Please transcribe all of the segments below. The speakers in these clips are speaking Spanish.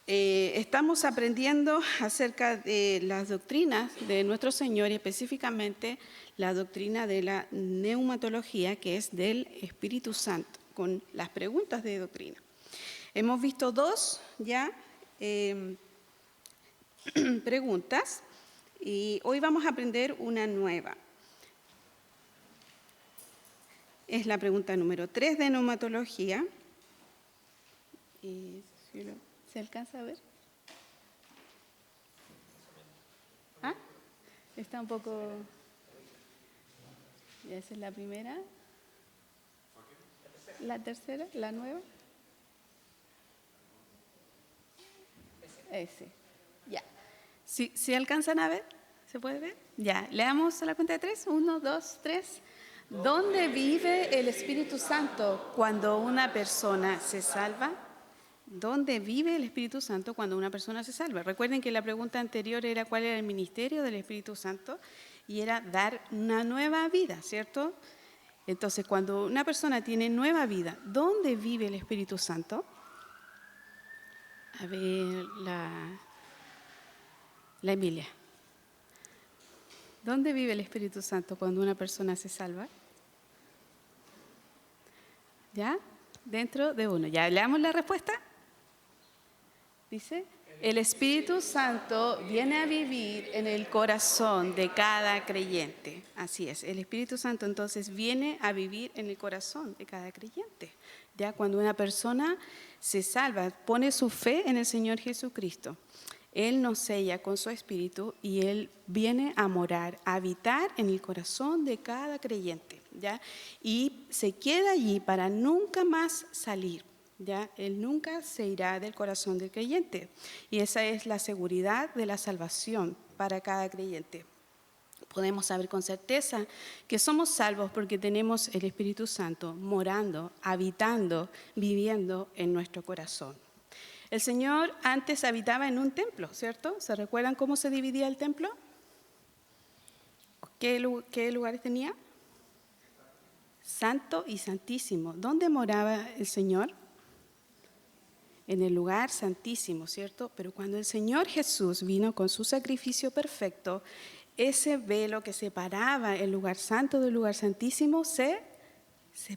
Estamos aprendiendo acerca de las doctrinas de nuestro Señor y específicamente la doctrina de la neumatología, que es del Espíritu Santo, con las preguntas de doctrina. Hemos visto dos ya preguntas y hoy vamos a aprender una nueva. Es la pregunta número 3 de neumatología. ¿Se alcanza a ver? ¿Ah? Está un poco... Ya esa es la primera. La tercera, la nueva. Ese. Ya. ¿Sí alcanzan a ver? ¿Se puede ver? Ya. Leamos a la cuenta de 3. 1, 2, 3. ¿Dónde vive el Espíritu Santo cuando una persona se salva? ¿Dónde vive el Espíritu Santo cuando una persona se salva? Recuerden que la pregunta anterior era cuál era el ministerio del Espíritu Santo y era dar una nueva vida, ¿cierto? Entonces, cuando una persona tiene nueva vida, ¿dónde vive el Espíritu Santo? A ver, la Emilia. ¿Dónde vive el Espíritu Santo cuando una persona se salva? ¿Ya? Dentro de uno. ¿Ya leamos la respuesta? Dice, el Espíritu Santo viene a vivir en el corazón de cada creyente. Así es, el Espíritu Santo entonces viene a vivir en el corazón de cada creyente. Ya cuando una persona se salva, pone su fe en el Señor Jesucristo, Él nos sella con su Espíritu y Él viene a morar, a habitar en el corazón de cada creyente, ¿ya? Y se queda allí para nunca más salir. ¿Ya? Él nunca se irá del corazón del creyente. Y esa es la seguridad de la salvación para cada creyente. Podemos saber con certeza que somos salvos porque tenemos el Espíritu Santo morando, habitando, viviendo en nuestro corazón. El Señor antes habitaba en un templo, ¿cierto? ¿Se recuerdan cómo se dividía el templo? ¿Qué lugares tenía? Santo y santísimo. ¿Dónde moraba el Señor? En el lugar santísimo, ¿cierto? Pero cuando el Señor Jesús vino con su sacrificio perfecto, ese velo que separaba el lugar santo del lugar santísimo se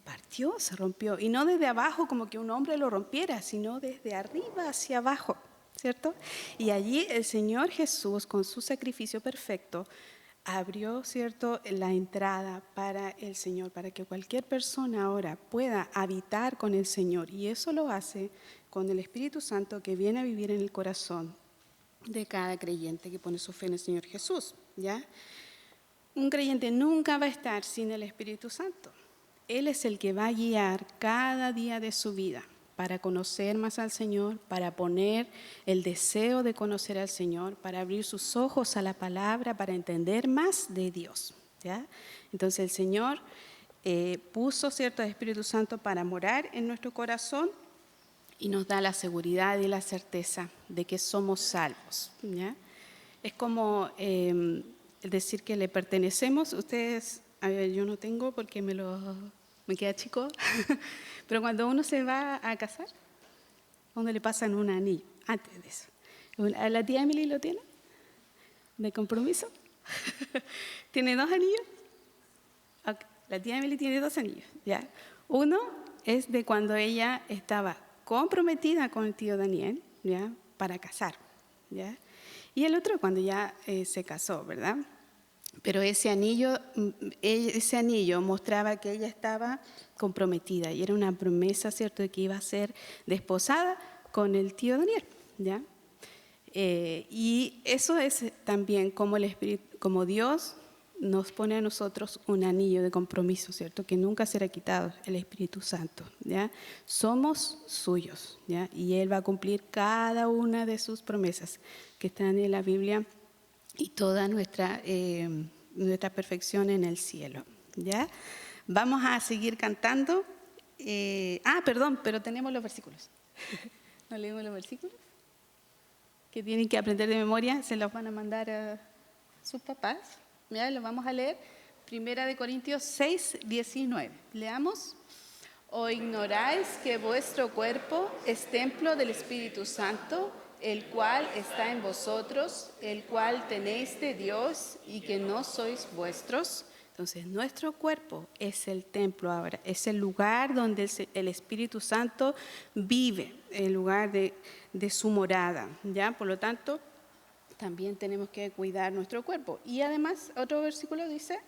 partió, se rompió. Y no desde abajo como que un hombre lo rompiera, sino desde arriba hacia abajo, ¿cierto? Y allí el Señor Jesús con su sacrificio perfecto abrió, ¿cierto?, la entrada para el Señor, para que cualquier persona ahora pueda habitar con el Señor. Y eso lo hace con el Espíritu Santo que viene a vivir en el corazón de cada creyente que pone su fe en el Señor Jesús, ¿ya? Un creyente nunca va a estar sin el Espíritu Santo. Él es el que va a guiar cada día de su vida para conocer más al Señor, para poner el deseo de conocer al Señor, para abrir sus ojos a la palabra, para entender más de Dios, ¿ya? Entonces el Señor puso, ¿cierto?, el Espíritu Santo para morar en nuestro corazón y nos da la seguridad y la certeza de que somos salvos, ¿ya? Es como decir que le pertenecemos. Ustedes, a ver, yo no tengo porque me queda chico, pero cuando uno se va a casar, a uno le pasan un anillo, antes de eso. ¿La tía Emily lo tiene? ¿De compromiso? ¿Tiene 2 anillos? Okay. La tía Emily tiene 2 anillos, ¿ya? Uno es de cuando ella estaba comprometida con el tío Daniel, ¿ya?, para casar, ¿ya? Y el otro cuando ya se casó, ¿verdad? Pero ese anillo mostraba que ella estaba comprometida y era una promesa, ¿cierto?, de que iba a ser desposada con el tío Daniel, ¿ya? Y eso es también como Dios nos pone a nosotros un anillo de compromiso, ¿cierto?, que nunca será quitado, el Espíritu Santo, ¿ya? Somos suyos, ¿ya? Y Él va a cumplir cada una de sus promesas que están en la Biblia y toda nuestra perfección en el cielo, ¿ya? Vamos a seguir cantando. Perdón, pero tenemos los versículos. ¿No leemos los versículos? Que tienen que aprender de memoria, se los van a mandar a sus papás. ¿Ya? Los vamos a leer. 1 Corintios 6, 19. Leamos. ¿O ignoráis que vuestro cuerpo es templo del Espíritu Santo, el cual está en vosotros, el cual tenéis de Dios y que no sois vuestros. Entonces, nuestro cuerpo es el templo ahora, es el lugar donde el Espíritu Santo vive, el lugar de su morada, ¿ya? Por lo tanto, también tenemos que cuidar nuestro cuerpo. Y además, otro versículo dice,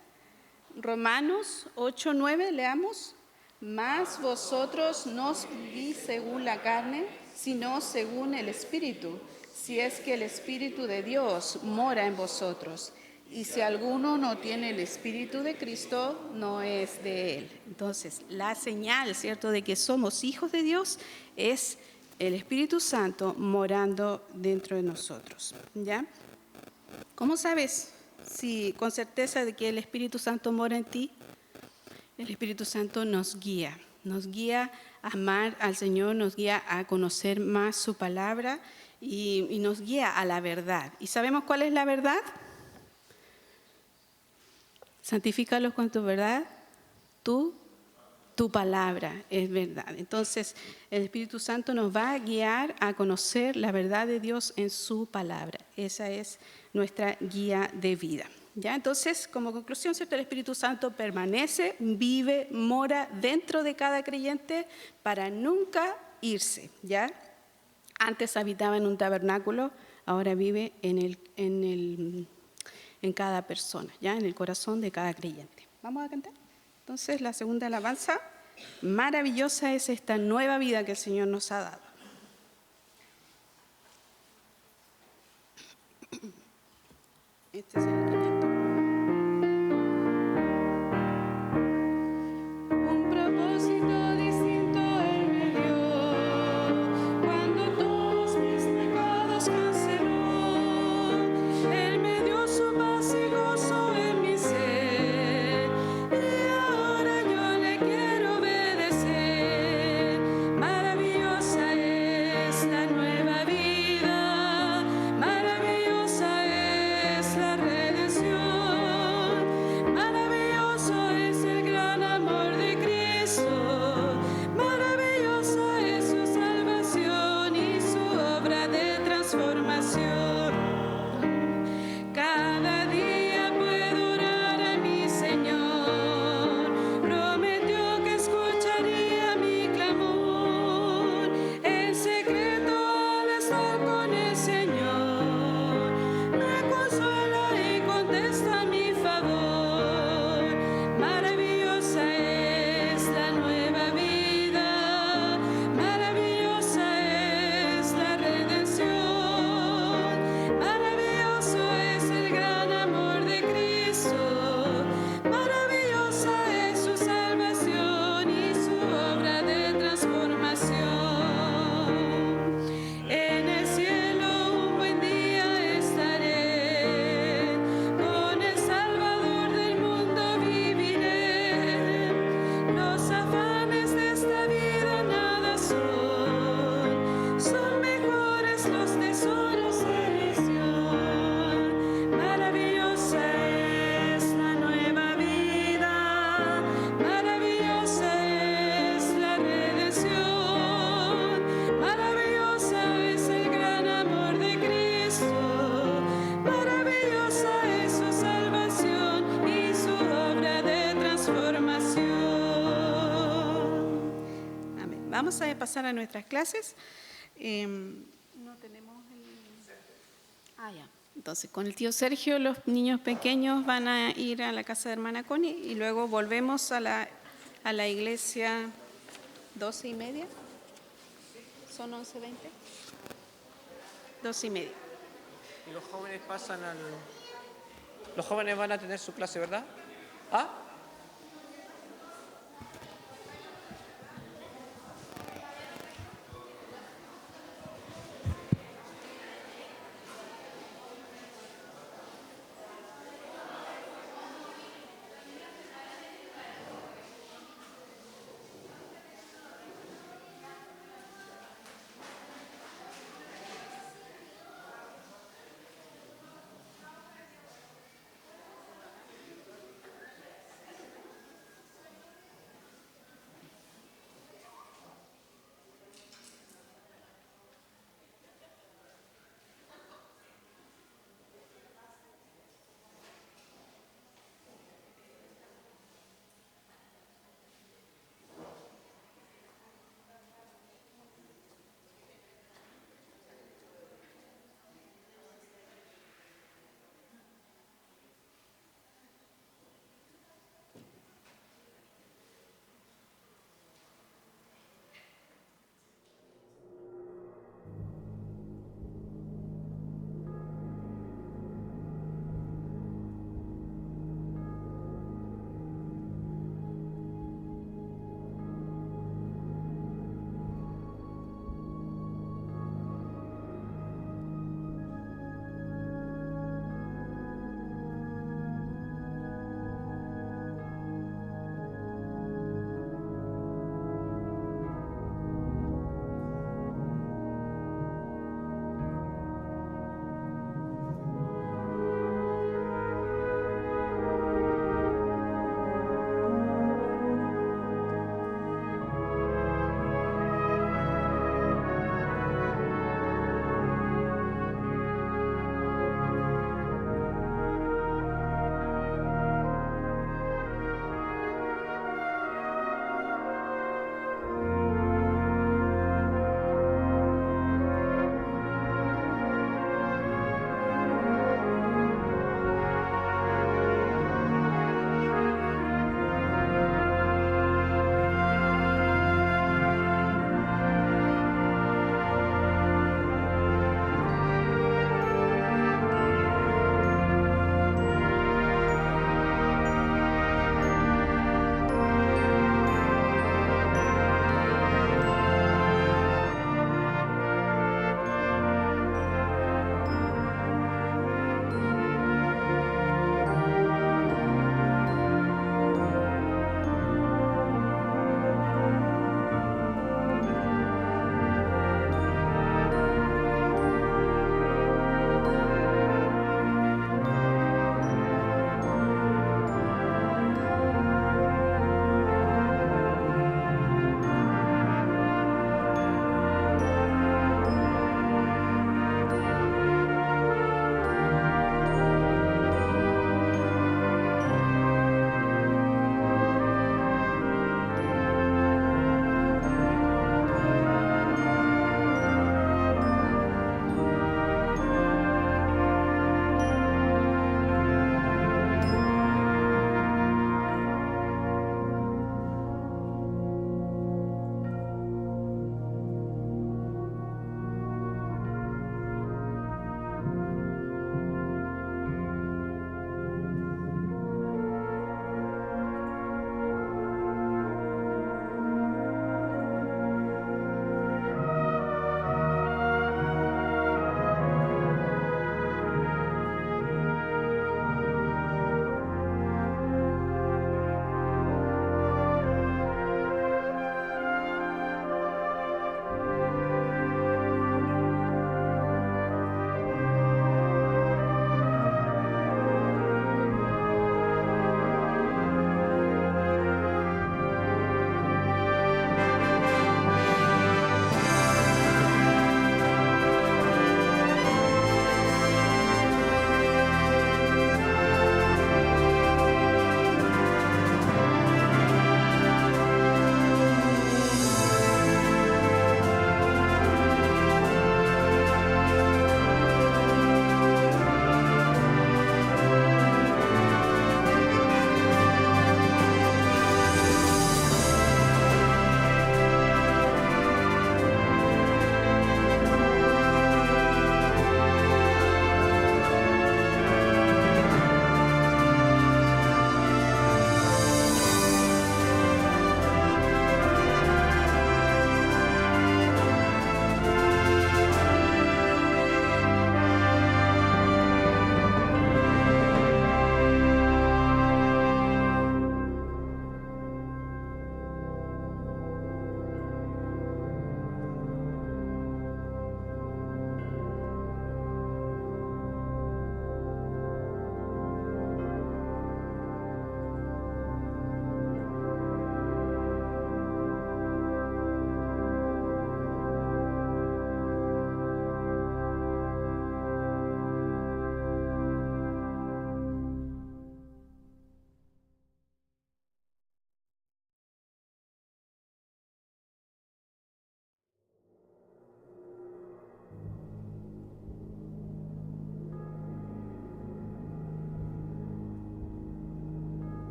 Romanos 8:9, leamos. Mas vosotros no vivís según la carne, sino según el Espíritu, si es que el Espíritu de Dios mora en vosotros. Y si alguno no tiene el Espíritu de Cristo, no es de él. Entonces, la señal, ¿cierto?, de que somos hijos de Dios es el Espíritu Santo morando dentro de nosotros, ¿ya? ¿Cómo sabes con certeza de que el Espíritu Santo mora en ti? El Espíritu Santo nos guía a amar al Señor, nos guía a conocer más su palabra y nos guía a la verdad. ¿Y sabemos cuál es la verdad? Santifícalos con tu verdad, tu palabra es verdad. Entonces, el Espíritu Santo nos va a guiar a conocer la verdad de Dios en su palabra. Esa es nuestra guía de vida. ¿Ya? Entonces, como conclusión, ¿cierto? El Espíritu Santo permanece, vive, mora dentro de cada creyente para nunca irse. ¿Ya? Antes habitaba en un tabernáculo, ahora vive en cada persona, ¿ya? En el corazón de cada creyente. ¿Vamos a cantar? Entonces, la segunda alabanza, maravillosa es esta nueva vida que el Señor nos ha dado. Este es el instrumento. Un propósito distinto Él me dio, cuando todos mis pecados canceló. Él me dio su paz y gozo en mi ser, y ahora yo le quiero obedecer. Maravillosa es la nueva vida, maravillosa es la redención, maravilloso es el gran amor de Cristo, maravillosa es su salvación y su obra de transformación. Cada día puedo orar a mi Señor, prometió que escucharía mi clamor, en secreto al estar con el Señor, me consuela y contesta a mi favor. Maravillosa es la nueva vida, maravillosa es la redención, maravilloso es el gran amor de Cristo, maravillosa es su salvación y su obra de transformación. En el cielo un buen día estaré, con el Salvador del mundo viviré. Los afanes de esta vida nada son mejores los tesoros de Sion. Maravillosa es la nueva vida, maravillosa es la redención, maravillosa es el gran amor de Cristo, maravillosa es su salvación y su obra de transformación. Amén. Vamos a pasar a nuestras clases. No tenemos ya. Entonces, con el tío Sergio, los niños pequeños van a ir a la casa de hermana Connie y luego volvemos a la iglesia 12:30. ¿Son 11:20? 12:30. Y los jóvenes los jóvenes van a tener su clase, ¿verdad? ¿Ah?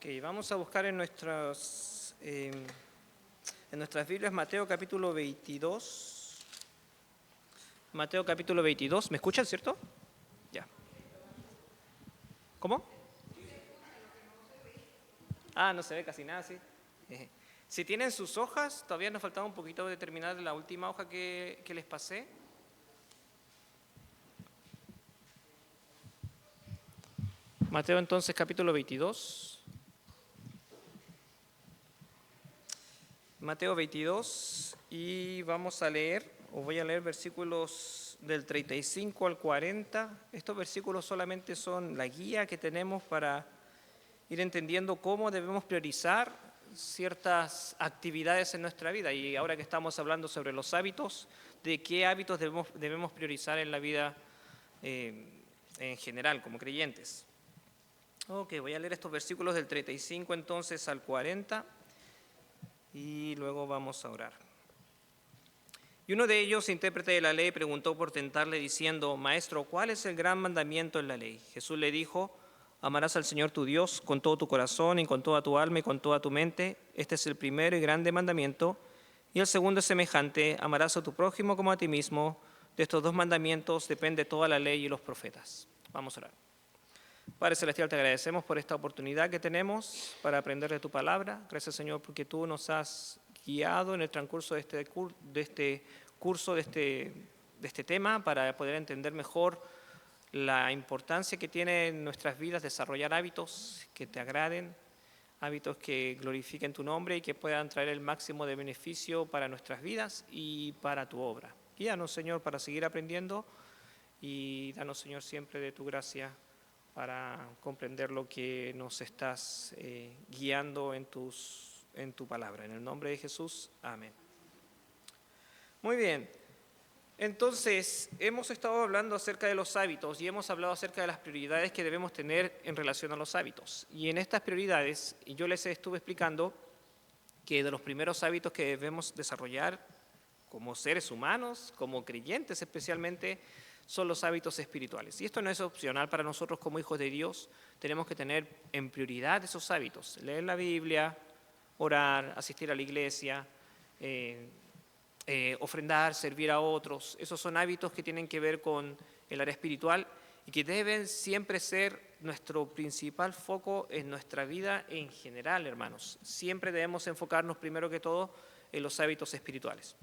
Ok, vamos a buscar en nuestras Biblias Mateo capítulo 22. Mateo capítulo 22. ¿Me escuchan, cierto? Ya. ¿Cómo? No se ve casi nada, sí. Si tienen sus hojas, todavía nos faltaba un poquito de terminar la última hoja que les pasé. Mateo entonces capítulo 22. Mateo 22 y vamos a leer, o voy a leer versículos del 35 al 40. Estos versículos solamente son la guía que tenemos para ir entendiendo cómo debemos priorizar ciertas actividades en nuestra vida. Y ahora que estamos hablando sobre los hábitos, de qué hábitos debemos priorizar en la vida en general, como creyentes. Ok, voy a leer estos versículos del 35 entonces al 40 y luego vamos a orar. Y uno de ellos, intérprete de la ley, preguntó por tentarle diciendo: Maestro, ¿cuál es el gran mandamiento en la ley? Jesús le dijo: Amarás al Señor tu Dios con todo tu corazón y con toda tu alma y con toda tu mente. Este es el primero y grande mandamiento. Y el segundo es semejante: amarás a tu prójimo como a ti mismo. De estos dos mandamientos depende toda la ley y los profetas. Vamos a orar. Padre Celestial, te agradecemos por esta oportunidad que tenemos para aprender de tu palabra. Gracias, Señor, porque tú nos has guiado en el transcurso de este curso, de este tema, para poder entender mejor la importancia que tiene en nuestras vidas desarrollar hábitos que te agraden, hábitos que glorifiquen tu nombre y que puedan traer el máximo de beneficio para nuestras vidas y para tu obra. Guíanos, Señor, para seguir aprendiendo y danos, Señor, siempre de tu gracia para comprender lo que nos estás guiando en tu palabra. En el nombre de Jesús, amén. Muy bien. Entonces, hemos estado hablando acerca de los hábitos y hemos hablado acerca de las prioridades que debemos tener en relación a los hábitos. Y en estas prioridades, yo les estuve explicando que de los primeros hábitos que debemos desarrollar como seres humanos, como creyentes especialmente, son los hábitos espirituales. Y esto no es opcional para nosotros como hijos de Dios. Tenemos que tener en prioridad esos hábitos: leer la Biblia, orar, asistir a la iglesia, ofrendar, servir a otros. Esos son hábitos que tienen que ver con el área espiritual y que deben siempre ser nuestro principal foco en nuestra vida en general, hermanos. Siempre debemos enfocarnos primero que todo en los hábitos espirituales.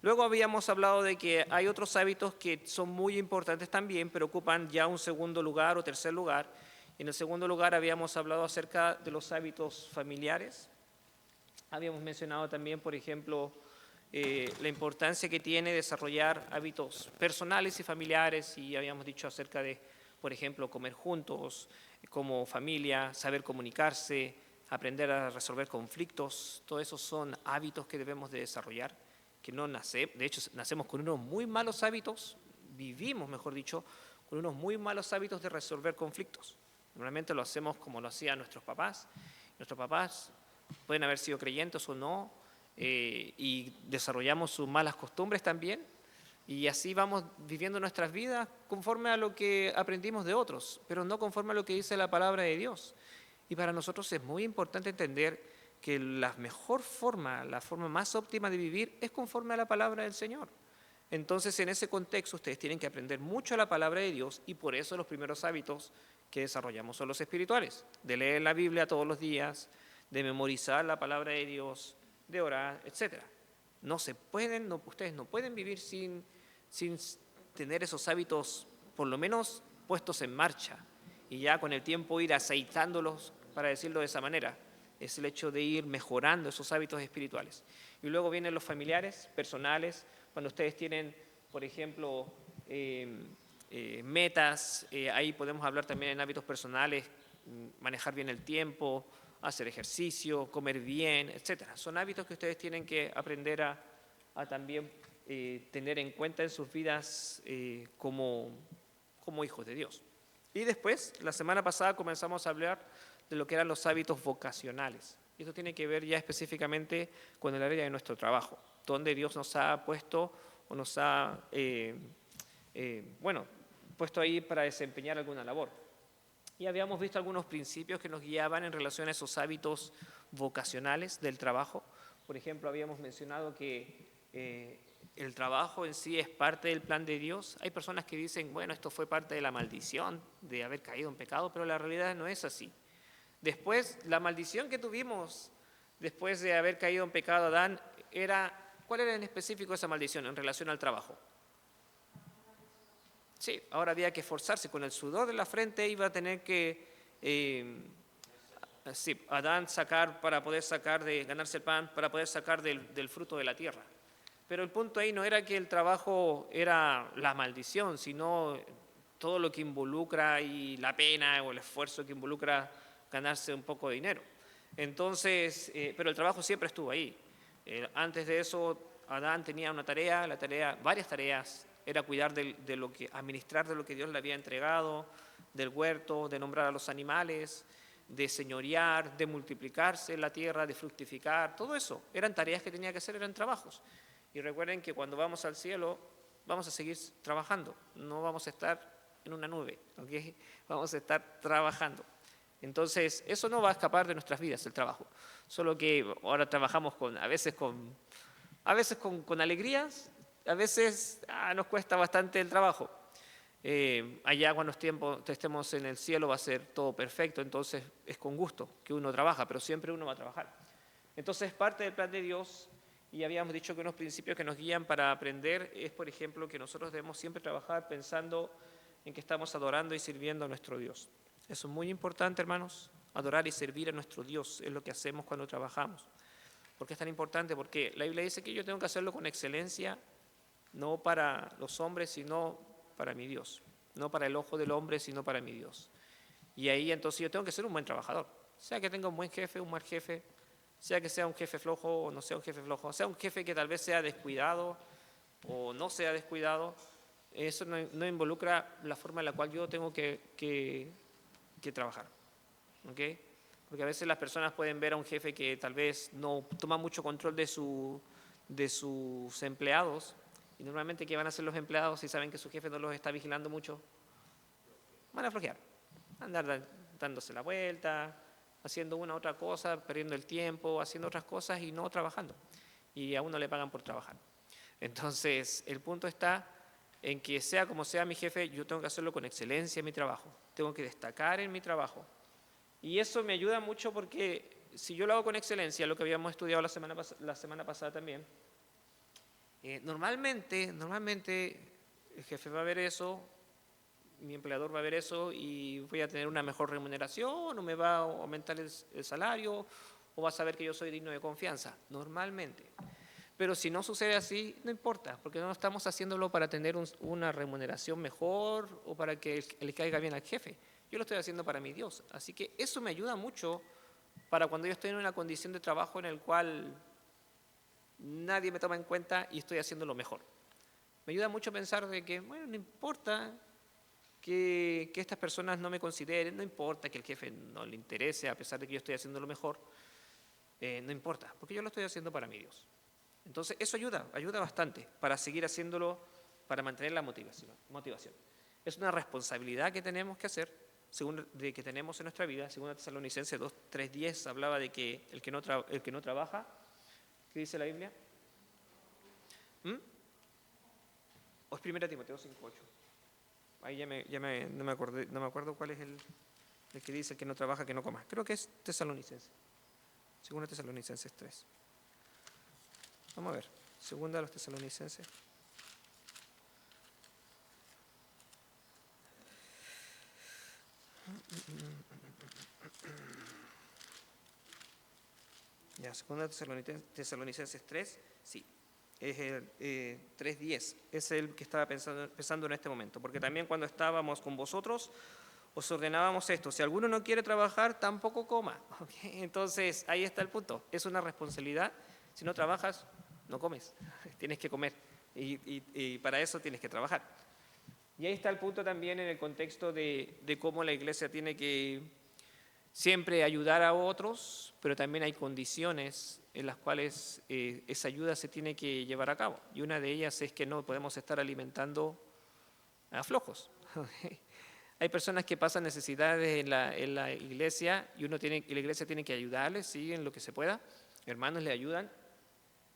Luego habíamos hablado de que hay otros hábitos que son muy importantes también, pero ocupan ya un segundo lugar o tercer lugar. En el segundo lugar habíamos hablado acerca de los hábitos familiares. Habíamos mencionado también, por ejemplo, la importancia que tiene desarrollar hábitos personales y familiares, y habíamos dicho acerca de, por ejemplo, comer juntos como familia, saber comunicarse, aprender a resolver conflictos. Todos esos son hábitos que debemos de desarrollar, que no de hecho nacemos con unos muy malos hábitos, vivimos, mejor dicho, con unos muy malos hábitos de resolver conflictos. Normalmente lo hacemos como lo hacían nuestros papás. Nuestros papás pueden haber sido creyentes o no, y desarrollamos sus malas costumbres también, y así vamos viviendo nuestras vidas conforme a lo que aprendimos de otros, pero no conforme a lo que dice la palabra de Dios. Y para nosotros es muy importante entender que la mejor forma, la forma más óptima de vivir es conforme a la palabra del Señor. Entonces, en ese contexto, ustedes tienen que aprender mucho la palabra de Dios, y por eso los primeros hábitos que desarrollamos son los espirituales: de leer la Biblia todos los días, de memorizar la palabra de Dios, de orar, etc. Ustedes no pueden vivir sin tener esos hábitos por lo menos puestos en marcha, y ya con el tiempo ir aceitándolos, para decirlo de esa manera. Es el hecho de ir mejorando esos hábitos espirituales. Y luego vienen los familiares, personales, cuando ustedes tienen, por ejemplo, metas, ahí podemos hablar también en hábitos personales: manejar bien el tiempo, hacer ejercicio, comer bien, etc. Son hábitos que ustedes tienen que aprender a también tener en cuenta en sus vidas como hijos de Dios. Y después, la semana pasada comenzamos a hablar de lo que eran los hábitos vocacionales. Y esto tiene que ver ya específicamente con el área de nuestro trabajo, donde Dios nos ha puesto o nos ha puesto ahí para desempeñar alguna labor. Y habíamos visto algunos principios que nos guiaban en relación a esos hábitos vocacionales del trabajo. Por ejemplo, habíamos mencionado que el trabajo en sí es parte del plan de Dios. Hay personas que dicen, bueno, esto fue parte de la maldición de haber caído en pecado, pero la realidad no es así. Después, la maldición que tuvimos después de haber caído en pecado Adán ¿cuál era en específico esa maldición en relación al trabajo? Sí, ahora había que esforzarse, con el sudor de la frente iba a tener que, Adán para poder ganarse el pan, para poder sacar del fruto de la tierra. Pero el punto ahí no era que el trabajo era la maldición, sino todo lo que involucra y la pena o el esfuerzo que involucra ganarse un poco de dinero. Entonces, pero el trabajo siempre estuvo ahí. Antes de eso, Adán tenía varias tareas, era cuidar administrar de lo que Dios le había entregado, del huerto, de nombrar a los animales, de señorear, de multiplicarse en la tierra, de fructificar, todo eso. Eran tareas que tenía que hacer, eran trabajos. Y recuerden que cuando vamos al cielo, vamos a seguir trabajando, no vamos a estar en una nube, ¿okay? Vamos a estar trabajando. Entonces, eso no va a escapar de nuestras vidas, el trabajo. Solo que ahora trabajamos a veces con alegrías, a veces nos cuesta bastante el trabajo. Allá cuando estemos en el cielo va a ser todo perfecto, entonces es con gusto que uno trabaja, pero siempre uno va a trabajar. Entonces, parte del plan de Dios, y habíamos dicho que unos principios que nos guían para aprender es, por ejemplo, que nosotros debemos siempre trabajar pensando en que estamos adorando y sirviendo a nuestro Dios. Eso es muy importante, hermanos. Adorar y servir a nuestro Dios es lo que hacemos cuando trabajamos. ¿Por qué es tan importante? Porque la Biblia dice que yo tengo que hacerlo con excelencia, no para los hombres, sino para mi Dios. No para el ojo del hombre, sino para mi Dios. Y ahí entonces yo tengo que ser un buen trabajador. Sea que tenga un buen jefe, un mal jefe, sea que sea un jefe flojo o no sea un jefe flojo, sea un jefe que tal vez sea descuidado o no sea descuidado, eso no involucra la forma en la cual yo tengo que trabajar. ¿Okay? Porque a veces las personas pueden ver a un jefe que tal vez no toma mucho control de sus empleados, y normalmente ¿qué van a hacer los empleados si saben que su jefe no los está vigilando mucho? Van a flojear, andar dándose la vuelta, haciendo una u otra cosa, perdiendo el tiempo, haciendo otras cosas y no trabajando. Y a uno le pagan por trabajar. Entonces, el punto está en que sea como sea mi jefe, yo tengo que hacerlo con excelencia en mi trabajo. Tengo que destacar en mi trabajo. Y eso me ayuda mucho porque si yo lo hago con excelencia, lo que habíamos estudiado la semana pasada también, normalmente el jefe va a ver eso, mi empleador va a ver eso y voy a tener una mejor remuneración o me va a aumentar el salario o va a saber que yo soy digno de confianza, normalmente. Pero si no sucede así, no importa, porque no estamos haciéndolo para tener una remuneración mejor o para que le caiga bien al jefe. Yo lo estoy haciendo para mi Dios. Así que eso me ayuda mucho para cuando yo estoy en una condición de trabajo en el cual nadie me toma en cuenta y estoy haciendo lo mejor. Me ayuda mucho a pensar de que, bueno, no importa que estas personas no me consideren, no importa que el jefe no le interese a pesar de que yo estoy haciendo lo mejor, no importa, porque yo lo estoy haciendo para mi Dios. Entonces eso ayuda bastante para seguir haciéndolo, para mantener la motivación. Es una responsabilidad que tenemos que hacer, que tenemos en nuestra vida. Según Tesalonicenses 2:3-10 hablaba de que el que no trabaja, ¿qué dice la Biblia? ¿O es 1 Timoteo 5:8? Ahí no me acuerdo cuál es el que dice que no trabaja, que no coma. Creo que es Tesalonicenses. Según Tesalonicenses 3. Vamos a ver. Segunda a los Tesalonicenses. Ya, segunda Tesalonicenses 3, sí. Es el 3:10, es el que estaba pensando en este momento, porque también cuando estábamos con vosotros os ordenábamos esto: si alguno no quiere trabajar, tampoco coma. ¿Okay? Entonces ahí está el punto, es una responsabilidad. Si no trabajas, no comes, tienes que comer y para eso tienes que trabajar. Y ahí está el punto también en el contexto de cómo la iglesia tiene que siempre ayudar a otros, pero también hay condiciones en las cuales esa ayuda se tiene que llevar a cabo. Y una de ellas es que no podemos estar alimentando a flojos. Hay personas que pasan necesidades en la iglesia y la iglesia tiene que ayudarles, sí, en lo que se pueda. Hermanos le ayudan,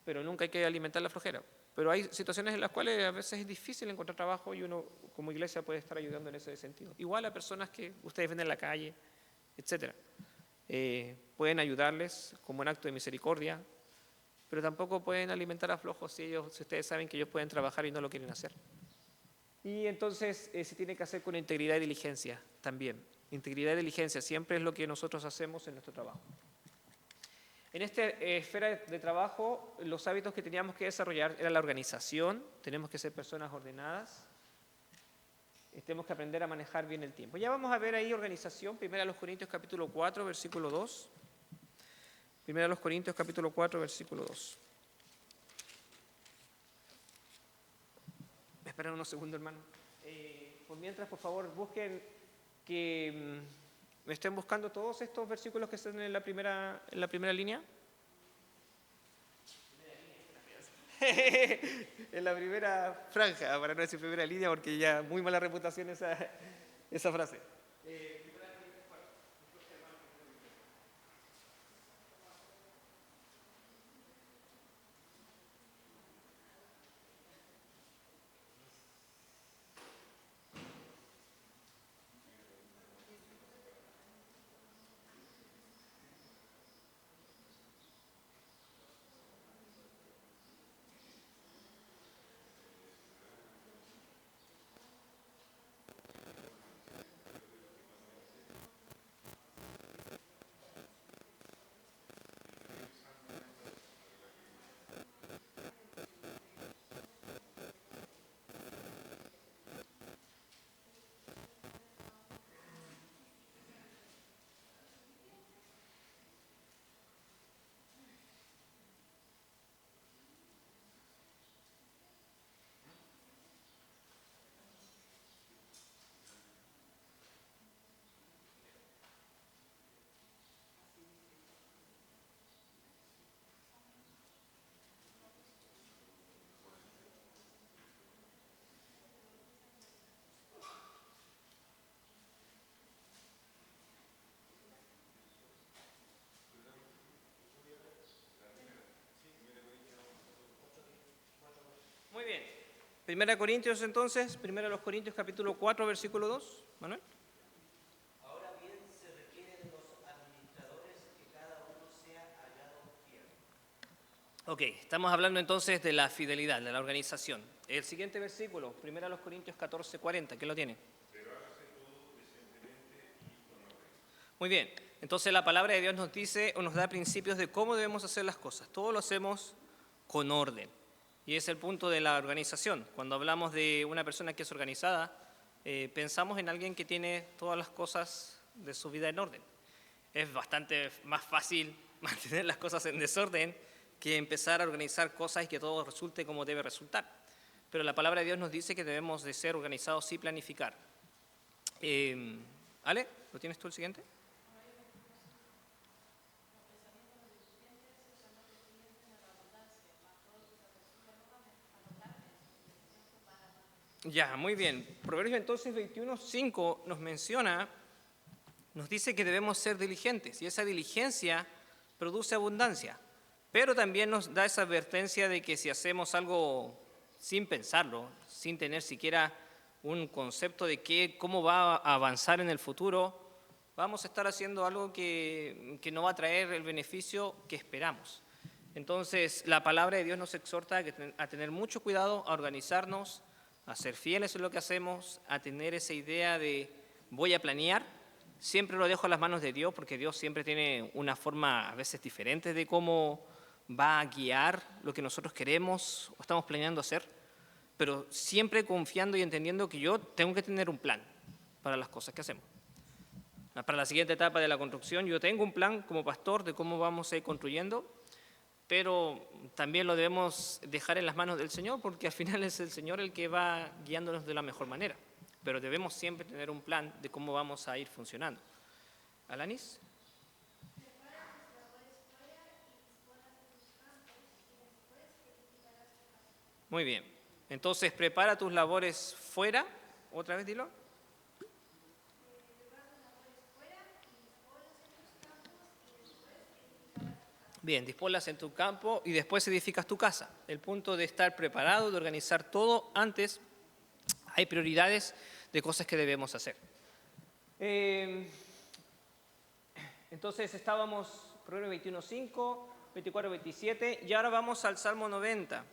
pero nunca hay que alimentar la flojera. Pero hay situaciones en las cuales a veces es difícil encontrar trabajo y uno como iglesia puede estar ayudando en ese sentido. Igual a personas que ustedes ven en la calle, etc. Pueden ayudarles como un acto de misericordia, pero tampoco pueden alimentar a flojos si ustedes saben que ellos pueden trabajar y no lo quieren hacer. Y entonces se tiene que hacer con integridad y diligencia también. Integridad y diligencia siempre es lo que nosotros hacemos en nuestro trabajo. En esta esfera de trabajo, los hábitos que teníamos que desarrollar era la organización, tenemos que ser personas ordenadas, tenemos que aprender a manejar bien el tiempo. Ya vamos a ver ahí organización, 1 Corintios capítulo 4, versículo 2. 1 Corintios capítulo 4, versículo 2. Esperen unos segundos, hermano. Por mientras, por favor, busquen que me estén buscando todos estos versículos que están en la primera línea. En la primera franja, para no decir primera línea, porque ya muy mala reputación esa frase. Muy bien. 1 Corintios entonces, 1 Corintios capítulo 4, versículo 2. Manuel. Ahora bien, se requiere de los administradores que cada uno sea hallado fiel. Ok, estamos hablando entonces de la fidelidad, de la organización. El siguiente versículo, 1 Corintios 14, 40, ¿quién lo tiene? Muy bien, entonces la palabra de Dios nos dice o nos da principios de cómo debemos hacer las cosas. Todo lo hacemos con orden. Y es el punto de la organización. Cuando hablamos de una persona que es organizada, pensamos en alguien que tiene todas las cosas de su vida en orden. Es bastante más fácil mantener las cosas en desorden que empezar a organizar cosas y que todo resulte como debe resultar. Pero la palabra de Dios nos dice que debemos de ser organizados y planificar. Ale, ¿lo tienes tú el siguiente? Ya, muy bien. Proverbios entonces 21:5 nos dice que debemos ser diligentes y esa diligencia produce abundancia, pero también nos da esa advertencia de que si hacemos algo sin pensarlo, sin tener siquiera un concepto de cómo va a avanzar en el futuro, vamos a estar haciendo algo que no va a traer el beneficio que esperamos. Entonces, la palabra de Dios nos exhorta a tener mucho cuidado, a organizarnos, a ser fieles en lo que hacemos, a tener esa idea de voy a planear, siempre lo dejo en las manos de Dios porque Dios siempre tiene una forma a veces diferente de cómo va a guiar lo que nosotros queremos o estamos planeando hacer, pero siempre confiando y entendiendo que yo tengo que tener un plan para las cosas que hacemos. Para la siguiente etapa de la construcción yo tengo un plan como pastor de cómo vamos a ir construyendo, pero también lo debemos dejar en las manos del Señor porque al final es el Señor el que va guiándonos de la mejor manera. Pero debemos siempre tener un plan de cómo vamos a ir funcionando. ¿Alanis? Muy bien. Entonces, prepara tus labores fuera. Otra vez, dilo. Bien, disponlas en tu campo y después edificas tu casa. El punto de estar preparado, de organizar todo antes, hay prioridades de cosas que debemos hacer. Entonces estábamos, Proverbios 21:5, 24:27, y ahora vamos al Salmo 90.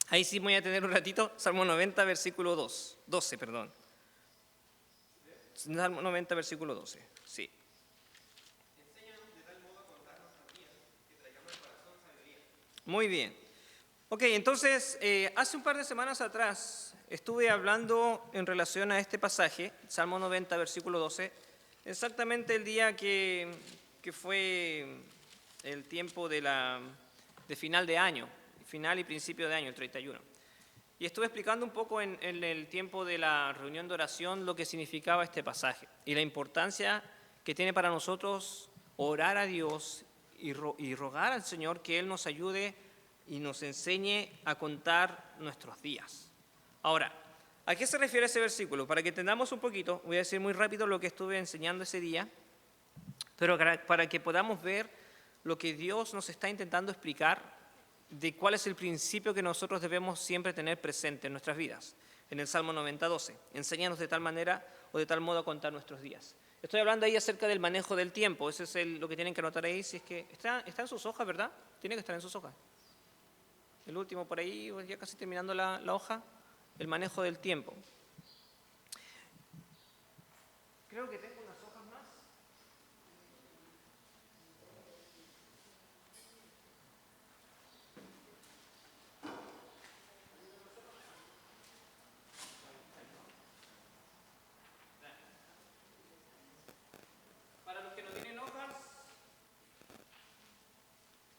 Ahí sí voy a tener un ratito, Salmo 90, versículo 12, perdón. Salmo 90, versículo 12, sí. Muy bien. Ok, entonces, hace un par de semanas atrás estuve hablando en relación a este pasaje, Salmo 90, versículo 12, exactamente el día que fue el tiempo de final de año, final y principio de año, el 31. Y estuve explicando un poco en el tiempo de la reunión de oración lo que significaba este pasaje y la importancia que tiene para nosotros orar a Dios y rogar al Señor que Él nos ayude y nos enseñe a contar nuestros días. Ahora, ¿a qué se refiere ese versículo? Para que entendamos un poquito, voy a decir muy rápido lo que estuve enseñando ese día, pero para que podamos ver lo que Dios nos está intentando explicar de cuál es el principio que nosotros debemos siempre tener presente en nuestras vidas. En el Salmo 90, 12, enséñanos de tal manera o de tal modo a contar nuestros días. Estoy hablando ahí acerca del manejo del tiempo, eso es lo que tienen que anotar ahí, si es que está en sus hojas, ¿verdad? Tiene que estar en sus hojas. El último por ahí, ya casi terminando la hoja, el manejo del tiempo. Creo que tengo unas hojas más. Para los que no tienen hojas,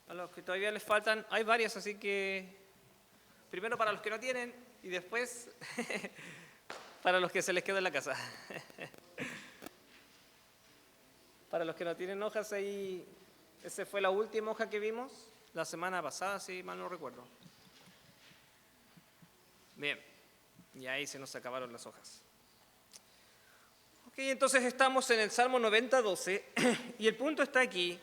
a los que todavía les faltan, hay varias, así que primero para los que no tienen y después para los que se les quedó en la casa. Para los que no tienen hojas, ahí, esa fue la última hoja que vimos la semana pasada, si mal no recuerdo. Bien, y ahí se nos acabaron las hojas. Ok, entonces estamos en el Salmo 90, 12, y el punto está aquí,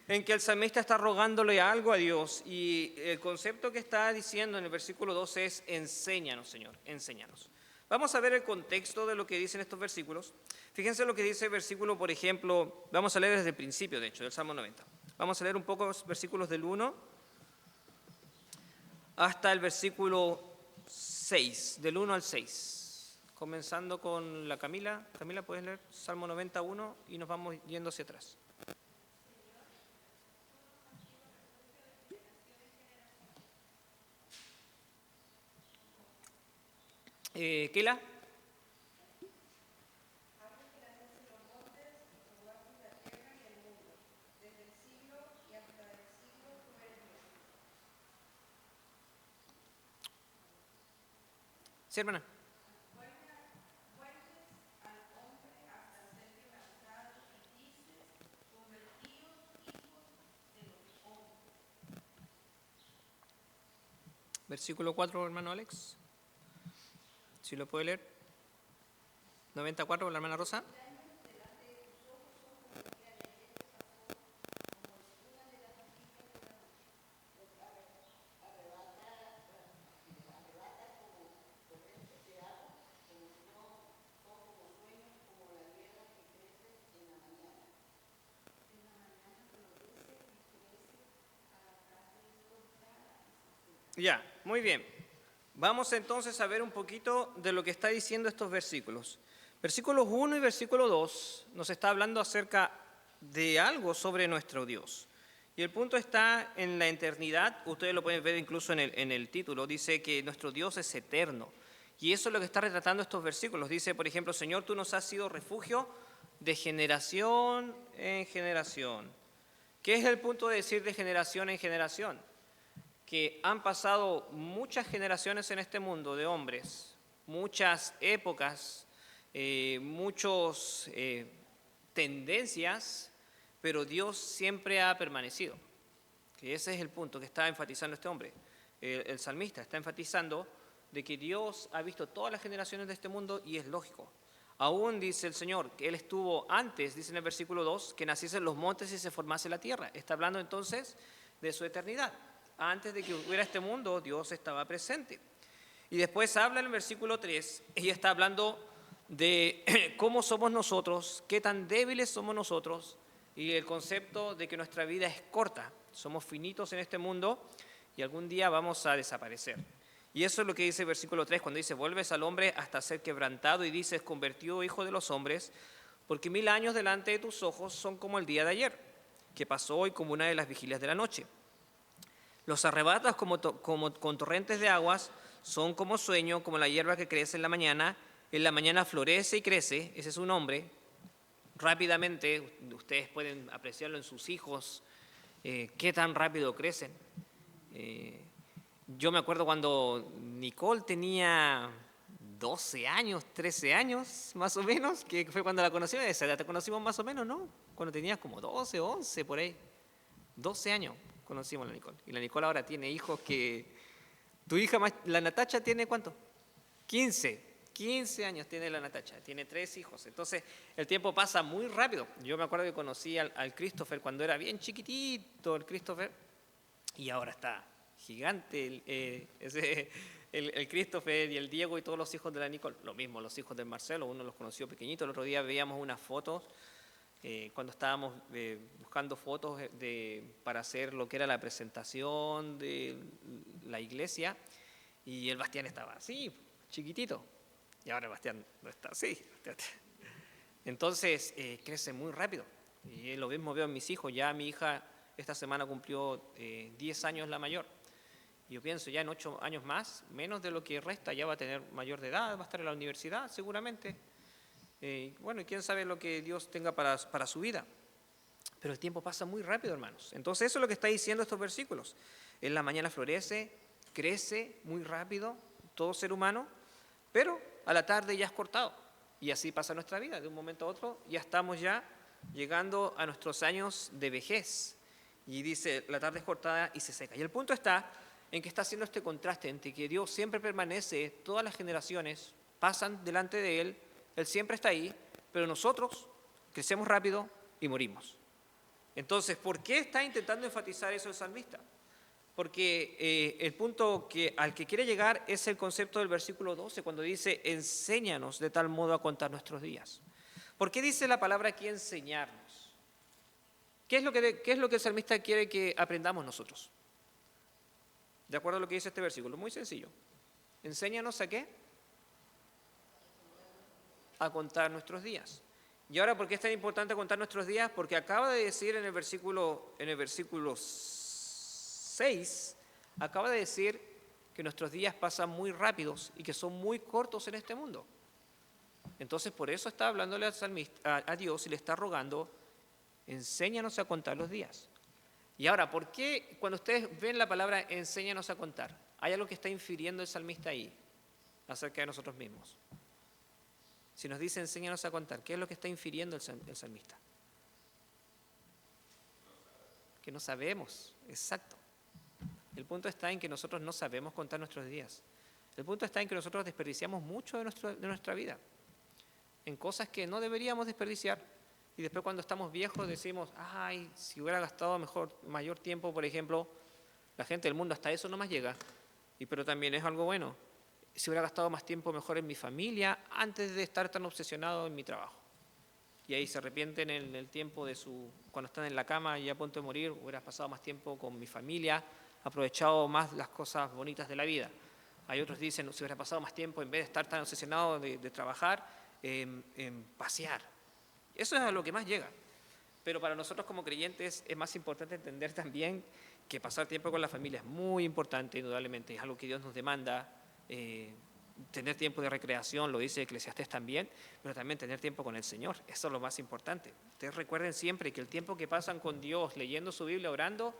en que el salmista está rogándole algo a Dios, y el concepto que está diciendo en el versículo 12 es, enséñanos, Señor, enséñanos. Vamos a ver el contexto de lo que dicen estos versículos. Fíjense lo que dice el versículo, por ejemplo, vamos a leer desde el principio, de hecho, del Salmo 90. Vamos a leer un poco los versículos del 1 hasta el versículo 6, del 1 al 6. Comenzando con la Camila. Camila, ¿puedes leer Salmo 91 y nos vamos yendo hacia atrás? Keila. Sí, hermana. Versículo 4, hermano Alex. Si lo puede leer. 94, la hermana Rosa. Ya, muy bien. Vamos entonces a ver un poquito de lo que está diciendo estos versículos. Versículos 1 y versículo 2 nos está hablando acerca de algo sobre nuestro Dios. Y el punto está en la eternidad, ustedes lo pueden ver incluso en el título, dice que nuestro Dios es eterno. Y eso es lo que está retratando estos versículos. Dice, por ejemplo, Señor, tú nos has sido refugio de generación en generación. ¿Qué es el punto de decir de generación en generación? Que han pasado muchas generaciones en este mundo de hombres, muchas épocas, muchas tendencias, pero Dios siempre ha permanecido. Que ese es el punto que está enfatizando este hombre. El salmista está enfatizando de que Dios ha visto todas las generaciones de este mundo y es lógico. Aún dice el Señor que Él estuvo antes, dice en el versículo 2, que naciesen los montes y se formase la tierra. Está hablando entonces de su eternidad. Antes de que hubiera este mundo, Dios estaba presente. Y después habla en el versículo 3, y está hablando de cómo somos nosotros, qué tan débiles somos nosotros, y el concepto de que nuestra vida es corta. Somos finitos en este mundo y algún día vamos a desaparecer. Y eso es lo que dice el versículo 3, cuando dice, vuelves al hombre hasta ser quebrantado y dices, convertido hijo de los hombres, porque 1000 años delante de tus ojos son como el día de ayer, que pasó hoy como una de las vigilias de la noche. Los arrebatas como con torrentes de aguas, son como sueño, como la hierba que crece en la mañana florece y crece, ese es su nombre. Rápidamente, ustedes pueden apreciarlo en sus hijos, qué tan rápido crecen. Yo me acuerdo cuando Nicole tenía 12 años, 13 años, más o menos, que fue cuando la conocí. Esa edad te conocimos más o menos, ¿no? Cuando tenías como 12, 11, por ahí. 12 años conocimos a la Nicole. Y la Nicole ahora tiene hijos que... Tu hija, la Natacha, ¿tiene cuánto? 15 años tiene la Natacha, tiene 3 hijos. Entonces, el tiempo pasa muy rápido. Yo me acuerdo que conocí al Christopher cuando era bien chiquitito, el Christopher, y ahora está gigante el Christopher y el Diego y todos los hijos de la Nicole. Lo mismo, los hijos del Marcelo, uno los conoció pequeñitos. El otro día veíamos unas fotos cuando estábamos buscando fotos para hacer lo que era la presentación de la iglesia, y el Bastián estaba así, chiquitito, y ahora el Bastián no está así. Entonces crece muy rápido, y lo mismo veo en mis hijos. Ya mi hija esta semana cumplió 10 años, la mayor. Yo pienso ya en 8 años más, menos de lo que resta, ya va a tener mayor de edad, va a estar en la universidad seguramente. Bueno, y quién sabe lo que Dios tenga para su vida. Pero el tiempo pasa muy rápido, hermanos. Entonces eso es lo que está diciendo estos versículos. En la mañana florece, crece muy rápido todo ser humano, pero a la tarde ya es cortado. Y así pasa nuestra vida, de un momento a otro ya estamos ya llegando a nuestros años de vejez. Y dice, la tarde es cortada y se seca. Y el punto está en que está haciendo este contraste entre que Dios siempre permanece, todas las generaciones pasan delante de Él, Él siempre está ahí, pero nosotros crecemos rápido y morimos. Entonces, ¿por qué está intentando enfatizar eso el salmista? Porque el punto al que quiere llegar es el concepto del versículo 12, cuando dice, enséñanos de tal modo a contar nuestros días. ¿Por qué dice la palabra aquí enseñarnos? ¿Qué es lo que el salmista quiere que aprendamos nosotros? De acuerdo a lo que dice este versículo, muy sencillo. Enséñanos a qué? A contar nuestros días. Y ahora, ¿por qué es tan importante contar nuestros días? Porque acaba de decir en el versículo 6, acaba de decir que nuestros días pasan muy rápidos y que son muy cortos en este mundo. Entonces, por eso está hablándole al salmista, a Dios, y le está rogando, enséñanos a contar los días. Y ahora, ¿por qué cuando ustedes ven la palabra enséñanos a contar, hay algo que está infiriendo el salmista ahí acerca de nosotros mismos? Si nos dice enséñanos a contar, ¿qué es lo que está infiriendo el salmista? Que no sabemos, exacto. El punto está en que nosotros no sabemos contar nuestros días. El punto está en que nosotros desperdiciamos mucho de nuestra vida en cosas que no deberíamos desperdiciar, y después cuando estamos viejos decimos, ay, si hubiera gastado mayor tiempo, por ejemplo, la gente del mundo hasta eso no más llega, pero también es algo bueno. Si hubiera gastado más tiempo mejor en mi familia antes de estar tan obsesionado en mi trabajo. Y ahí se arrepienten en el tiempo cuando están en la cama y a punto de morir, hubieras pasado más tiempo con mi familia, aprovechado más las cosas bonitas de la vida. Hay otros que dicen, si hubiera pasado más tiempo en vez de estar tan obsesionado de trabajar, en pasear. Eso es a lo que más llega. Pero para nosotros como creyentes es más importante entender también que pasar tiempo con la familia es muy importante, indudablemente, es algo que Dios nos demanda. Tener tiempo de recreación, lo dice Eclesiastés también, pero también tener tiempo con el Señor, eso es lo más importante. Ustedes recuerden siempre que el tiempo que pasan con Dios, leyendo su Biblia, orando,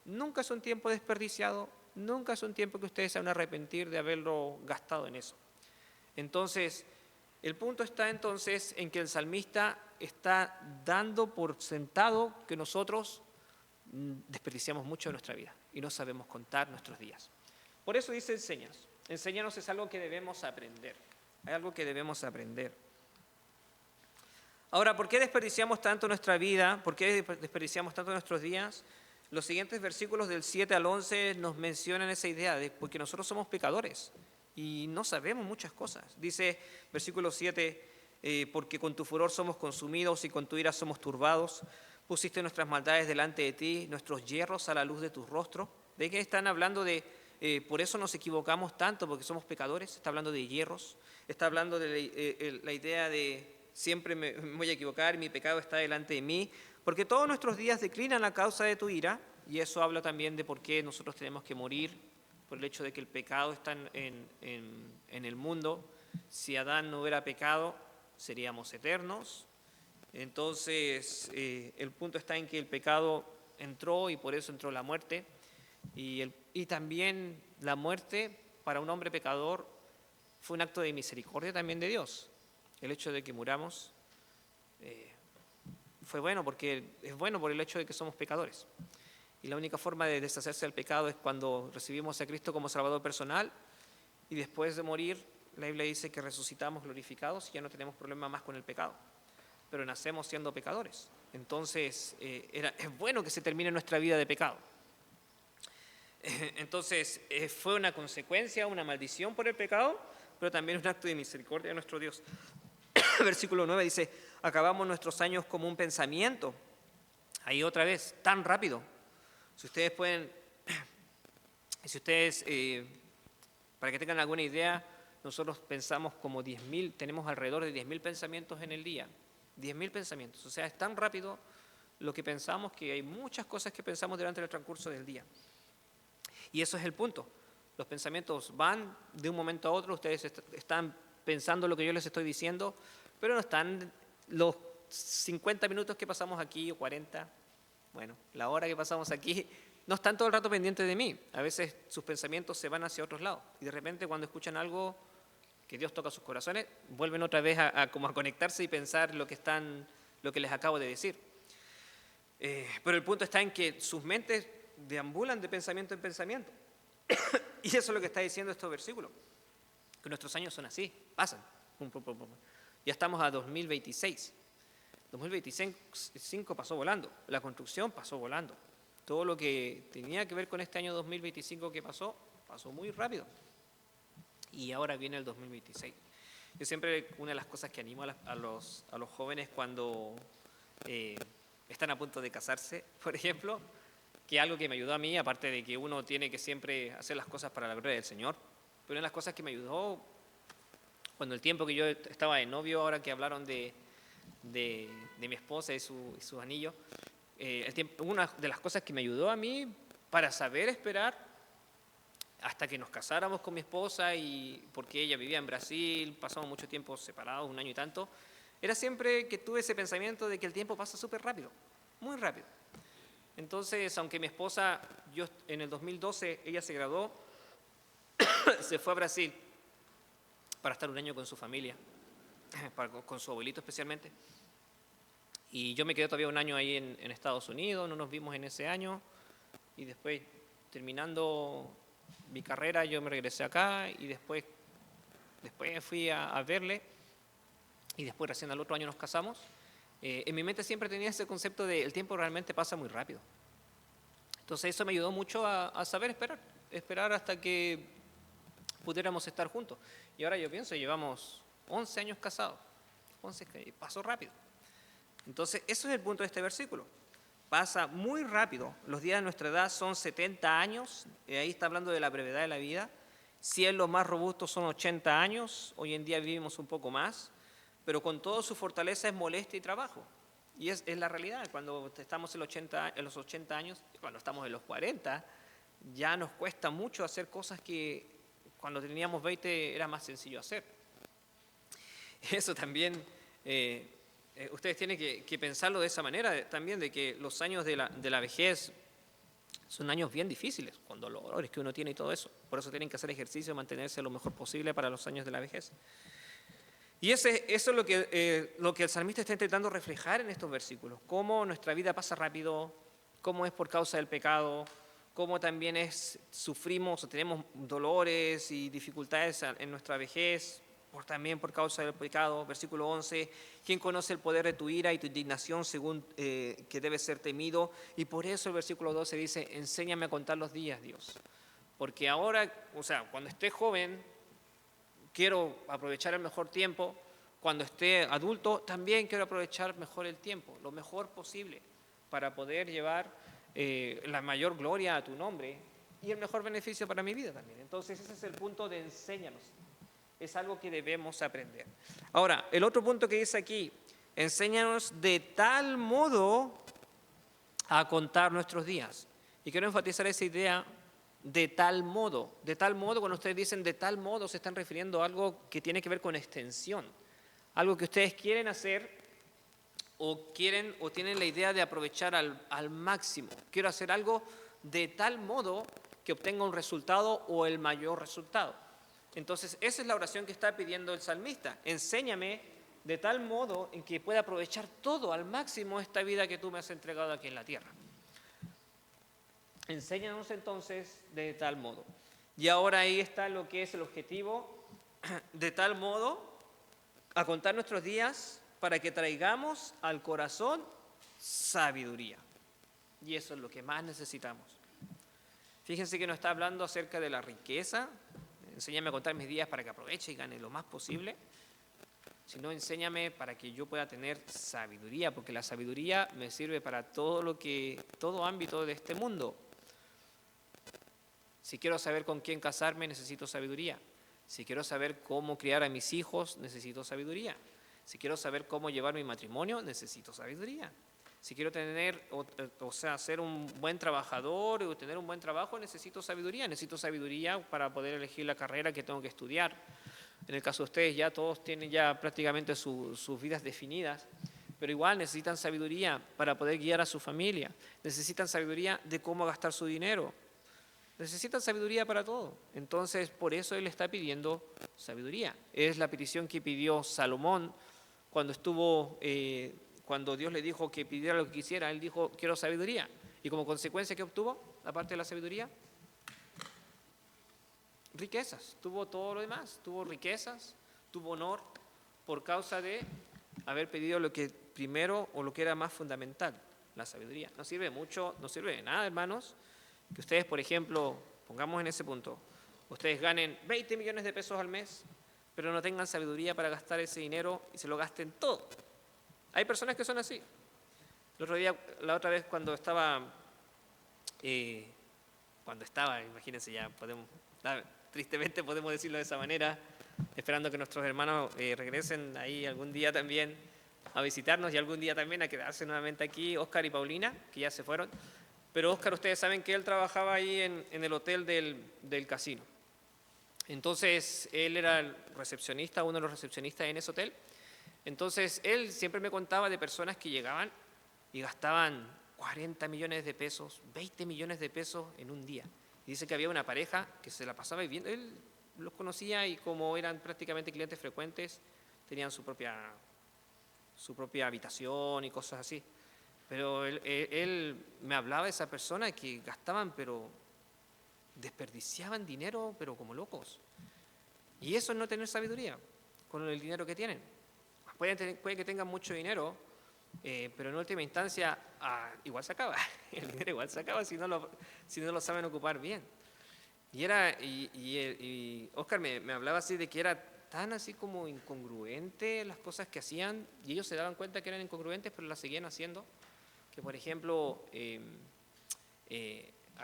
nunca es un tiempo desperdiciado, nunca es un tiempo que ustedes se van a arrepentir de haberlo gastado en eso. Entonces, el punto está entonces en que el salmista está dando por sentado que nosotros desperdiciamos mucho de nuestra vida y no sabemos contar nuestros días. Por eso dice enséñanos. Enséñanos es algo que debemos aprender. Hay algo que debemos aprender. Ahora, ¿por qué desperdiciamos tanto nuestra vida? ¿Por qué desperdiciamos tanto nuestros días? Los siguientes versículos del 7 al 11 nos mencionan esa idea de porque nosotros somos pecadores y no sabemos muchas cosas. Dice versículo 7, porque con tu furor somos consumidos y con tu ira somos turbados. Pusiste nuestras maldades delante de ti, nuestros yerros a la luz de tu rostro. ¿De qué están hablando de? Por eso nos equivocamos tanto, porque somos pecadores. Está hablando de yerros. Está hablando de la idea de siempre me voy a equivocar, mi pecado está delante de mí. Porque todos nuestros días declinan a causa de tu ira. Y eso habla también de por qué nosotros tenemos que morir, por el hecho de que el pecado está en el mundo. Si Adán no hubiera pecado, seríamos eternos. Entonces, el punto está en que el pecado entró y por eso entró la muerte. Y también la muerte para un hombre pecador fue un acto de misericordia también de Dios. El hecho de que muramos fue bueno porque es bueno por el hecho de que somos pecadores. Y la única forma de deshacerse del pecado es cuando recibimos a Cristo como Salvador personal y después de morir, la Biblia dice que resucitamos glorificados y ya no tenemos problema más con el pecado. Pero nacemos siendo pecadores. Entonces, es bueno que se termine nuestra vida de pecado. Entonces, fue una consecuencia, una maldición por el pecado, pero también un acto de misericordia de nuestro Dios. Versículo 9 dice, acabamos nuestros años como un pensamiento. Ahí otra vez, tan rápido. Si ustedes pueden, para que tengan alguna idea, nosotros pensamos como 10.000, tenemos alrededor de 10.000 pensamientos en el día. 10.000 pensamientos. O sea, es tan rápido lo que pensamos que hay muchas cosas que pensamos durante el transcurso del día. Y eso es el punto. Los pensamientos van de un momento a otro, ustedes están pensando lo que yo les estoy diciendo, pero no están los 50 minutos que pasamos aquí o 40, bueno, la hora que pasamos aquí, no están todo el rato pendientes de mí. A veces sus pensamientos se van hacia otros lados y de repente cuando escuchan algo que Dios toca sus corazones, vuelven otra vez como a conectarse y pensar lo que les acabo de decir. Pero el punto está en que sus mentes deambulan de pensamiento en pensamiento. Y eso es lo que está diciendo estos versículos. Que nuestros años son así, pasan. Pum, pum, pum, pum. Ya estamos a 2026. 2025 pasó volando. La construcción pasó volando. Todo lo que tenía que ver con este año 2025 que pasó muy rápido. Y ahora viene el 2026. Yo siempre, una de las cosas que animo a los jóvenes cuando están a punto de casarse, por ejemplo, que algo que me ayudó a mí, aparte de que uno tiene que siempre hacer las cosas para la gloria del Señor, pero una de las cosas que me ayudó cuando el tiempo que yo estaba de novio, ahora que hablaron de mi esposa y su anillo, una de las cosas que me ayudó a mí para saber esperar hasta que nos casáramos con mi esposa, y porque ella vivía en Brasil, pasamos mucho tiempo separados, 1 año y tanto, era siempre que tuve ese pensamiento de que el tiempo pasa súper rápido, muy rápido. Entonces, aunque mi esposa, yo en el 2012, ella se graduó, se fue a Brasil para estar 1 año con su familia, con su abuelito especialmente. Y yo me quedé todavía 1 año ahí en Estados Unidos, no nos vimos en ese año, y después, terminando mi carrera, yo me regresé acá, y después fui a verle, y después recién al otro año nos casamos. En mi mente siempre tenía ese concepto de el tiempo realmente pasa muy rápido. Entonces eso me ayudó mucho a saber esperar hasta que pudiéramos estar juntos. Y ahora yo pienso, llevamos 11 años casados, pasó rápido. Entonces eso es el punto de este versículo. Pasa muy rápido. Los días de nuestra edad son 70 años, ahí está hablando de la brevedad de la vida. Si es los más robustos son 80 años, hoy en día vivimos un poco más, pero con todo su fortaleza es molestia y trabajo. Y es la realidad. Cuando estamos en los 80 años, cuando estamos en los 40, ya nos cuesta mucho hacer cosas que cuando teníamos 20 era más sencillo hacer. Eso también, ustedes tienen que pensarlo de esa manera también, de que los años de la vejez son años bien difíciles, con dolores que uno tiene y todo eso. Por eso tienen que hacer ejercicio y mantenerse lo mejor posible para los años de la vejez. Y eso es lo que el salmista está intentando reflejar en estos versículos. Cómo nuestra vida pasa rápido, cómo es por causa del pecado, cómo también sufrimos o tenemos dolores y dificultades en nuestra vejez también por causa del pecado. Versículo 11, ¿quién conoce el poder de tu ira y tu indignación según que debe ser temido? Y por eso el versículo 12 dice, enséñame a contar los días, Dios. Porque ahora, o sea, cuando esté joven, quiero aprovechar el mejor tiempo. Cuando esté adulto, también quiero aprovechar mejor el tiempo, lo mejor posible, para poder llevar la mayor gloria a tu nombre y el mejor beneficio para mi vida también. Entonces, ese es el punto de enséñanos. Es algo que debemos aprender. Ahora, el otro punto que dice aquí, enséñanos de tal modo a contar nuestros días. Y quiero enfatizar esa idea de tal modo. De tal modo, cuando ustedes dicen de tal modo, se están refiriendo a algo que tiene que ver con extensión. Algo que ustedes quieren hacer o tienen la idea de aprovechar al máximo. Quiero hacer algo de tal modo que obtenga un resultado o el mayor resultado. Entonces, esa es la oración que está pidiendo el salmista. Enséñame de tal modo en que pueda aprovechar todo al máximo esta vida que tú me has entregado aquí en la tierra. Enséñanos entonces de tal modo. Y ahora ahí está lo que es el objetivo, de tal modo a contar nuestros días para que traigamos al corazón sabiduría. Y eso es lo que más necesitamos. Fíjense que nos está hablando acerca de la riqueza. Enséñame a contar mis días para que aproveche y gane lo más posible. Sino enséñame para que yo pueda tener sabiduría, porque la sabiduría me sirve para todo ámbito de este mundo. Si quiero saber con quién casarme, necesito sabiduría. Si quiero saber cómo criar a mis hijos, necesito sabiduría. Si quiero saber cómo llevar mi matrimonio, necesito sabiduría. Si quiero ser un buen trabajador o tener un buen trabajo, necesito sabiduría. Necesito sabiduría para poder elegir la carrera que tengo que estudiar. En el caso de ustedes, ya todos tienen ya prácticamente sus vidas definidas, pero igual necesitan sabiduría para poder guiar a su familia. Necesitan sabiduría de cómo gastar su dinero. Necesitan sabiduría para todo. Entonces, por eso Él está pidiendo sabiduría. Es la petición que pidió Salomón cuando Dios le dijo que pidiera lo que quisiera. Él dijo, quiero sabiduría. Y como consecuencia, ¿qué obtuvo? Aparte de la sabiduría, riquezas. Tuvo todo lo demás. Tuvo riquezas, tuvo honor, por causa de haber pedido lo que primero o lo que era más fundamental, la sabiduría. No sirve mucho, no sirve de nada, hermanos, que ustedes, por ejemplo, pongamos en ese punto, ustedes ganen 20 millones de pesos al mes, pero no tengan sabiduría para gastar ese dinero y se lo gasten todo. Hay personas que son así. La otra vez cuando estaba, imagínense ya, tristemente podemos decirlo de esa manera, esperando que nuestros hermanos regresen ahí algún día también a visitarnos y algún día también a quedarse nuevamente aquí, Óscar y Paulina, que ya se fueron. Pero Óscar, ustedes saben que él trabajaba ahí en el hotel del casino. Entonces, él era el recepcionista, uno de los recepcionistas en ese hotel. Entonces, él siempre me contaba de personas que llegaban y gastaban 40 millones de pesos, 20 millones de pesos en un día. Y dice que había una pareja que se la pasaba viviendo. Él los conocía y como eran prácticamente clientes frecuentes, tenían su propia habitación y cosas así. Pero él me hablaba de esa persona que gastaban, pero desperdiciaban dinero, pero como locos. Y eso es no tener sabiduría con el dinero que tienen. Puede que tengan mucho dinero, pero en última instancia igual se acaba. El dinero igual se acaba si no lo saben ocupar bien. Y Óscar me hablaba así de que era tan así como incongruente las cosas que hacían, y ellos se daban cuenta que eran incongruentes, pero las seguían haciendo. Que por ejemplo,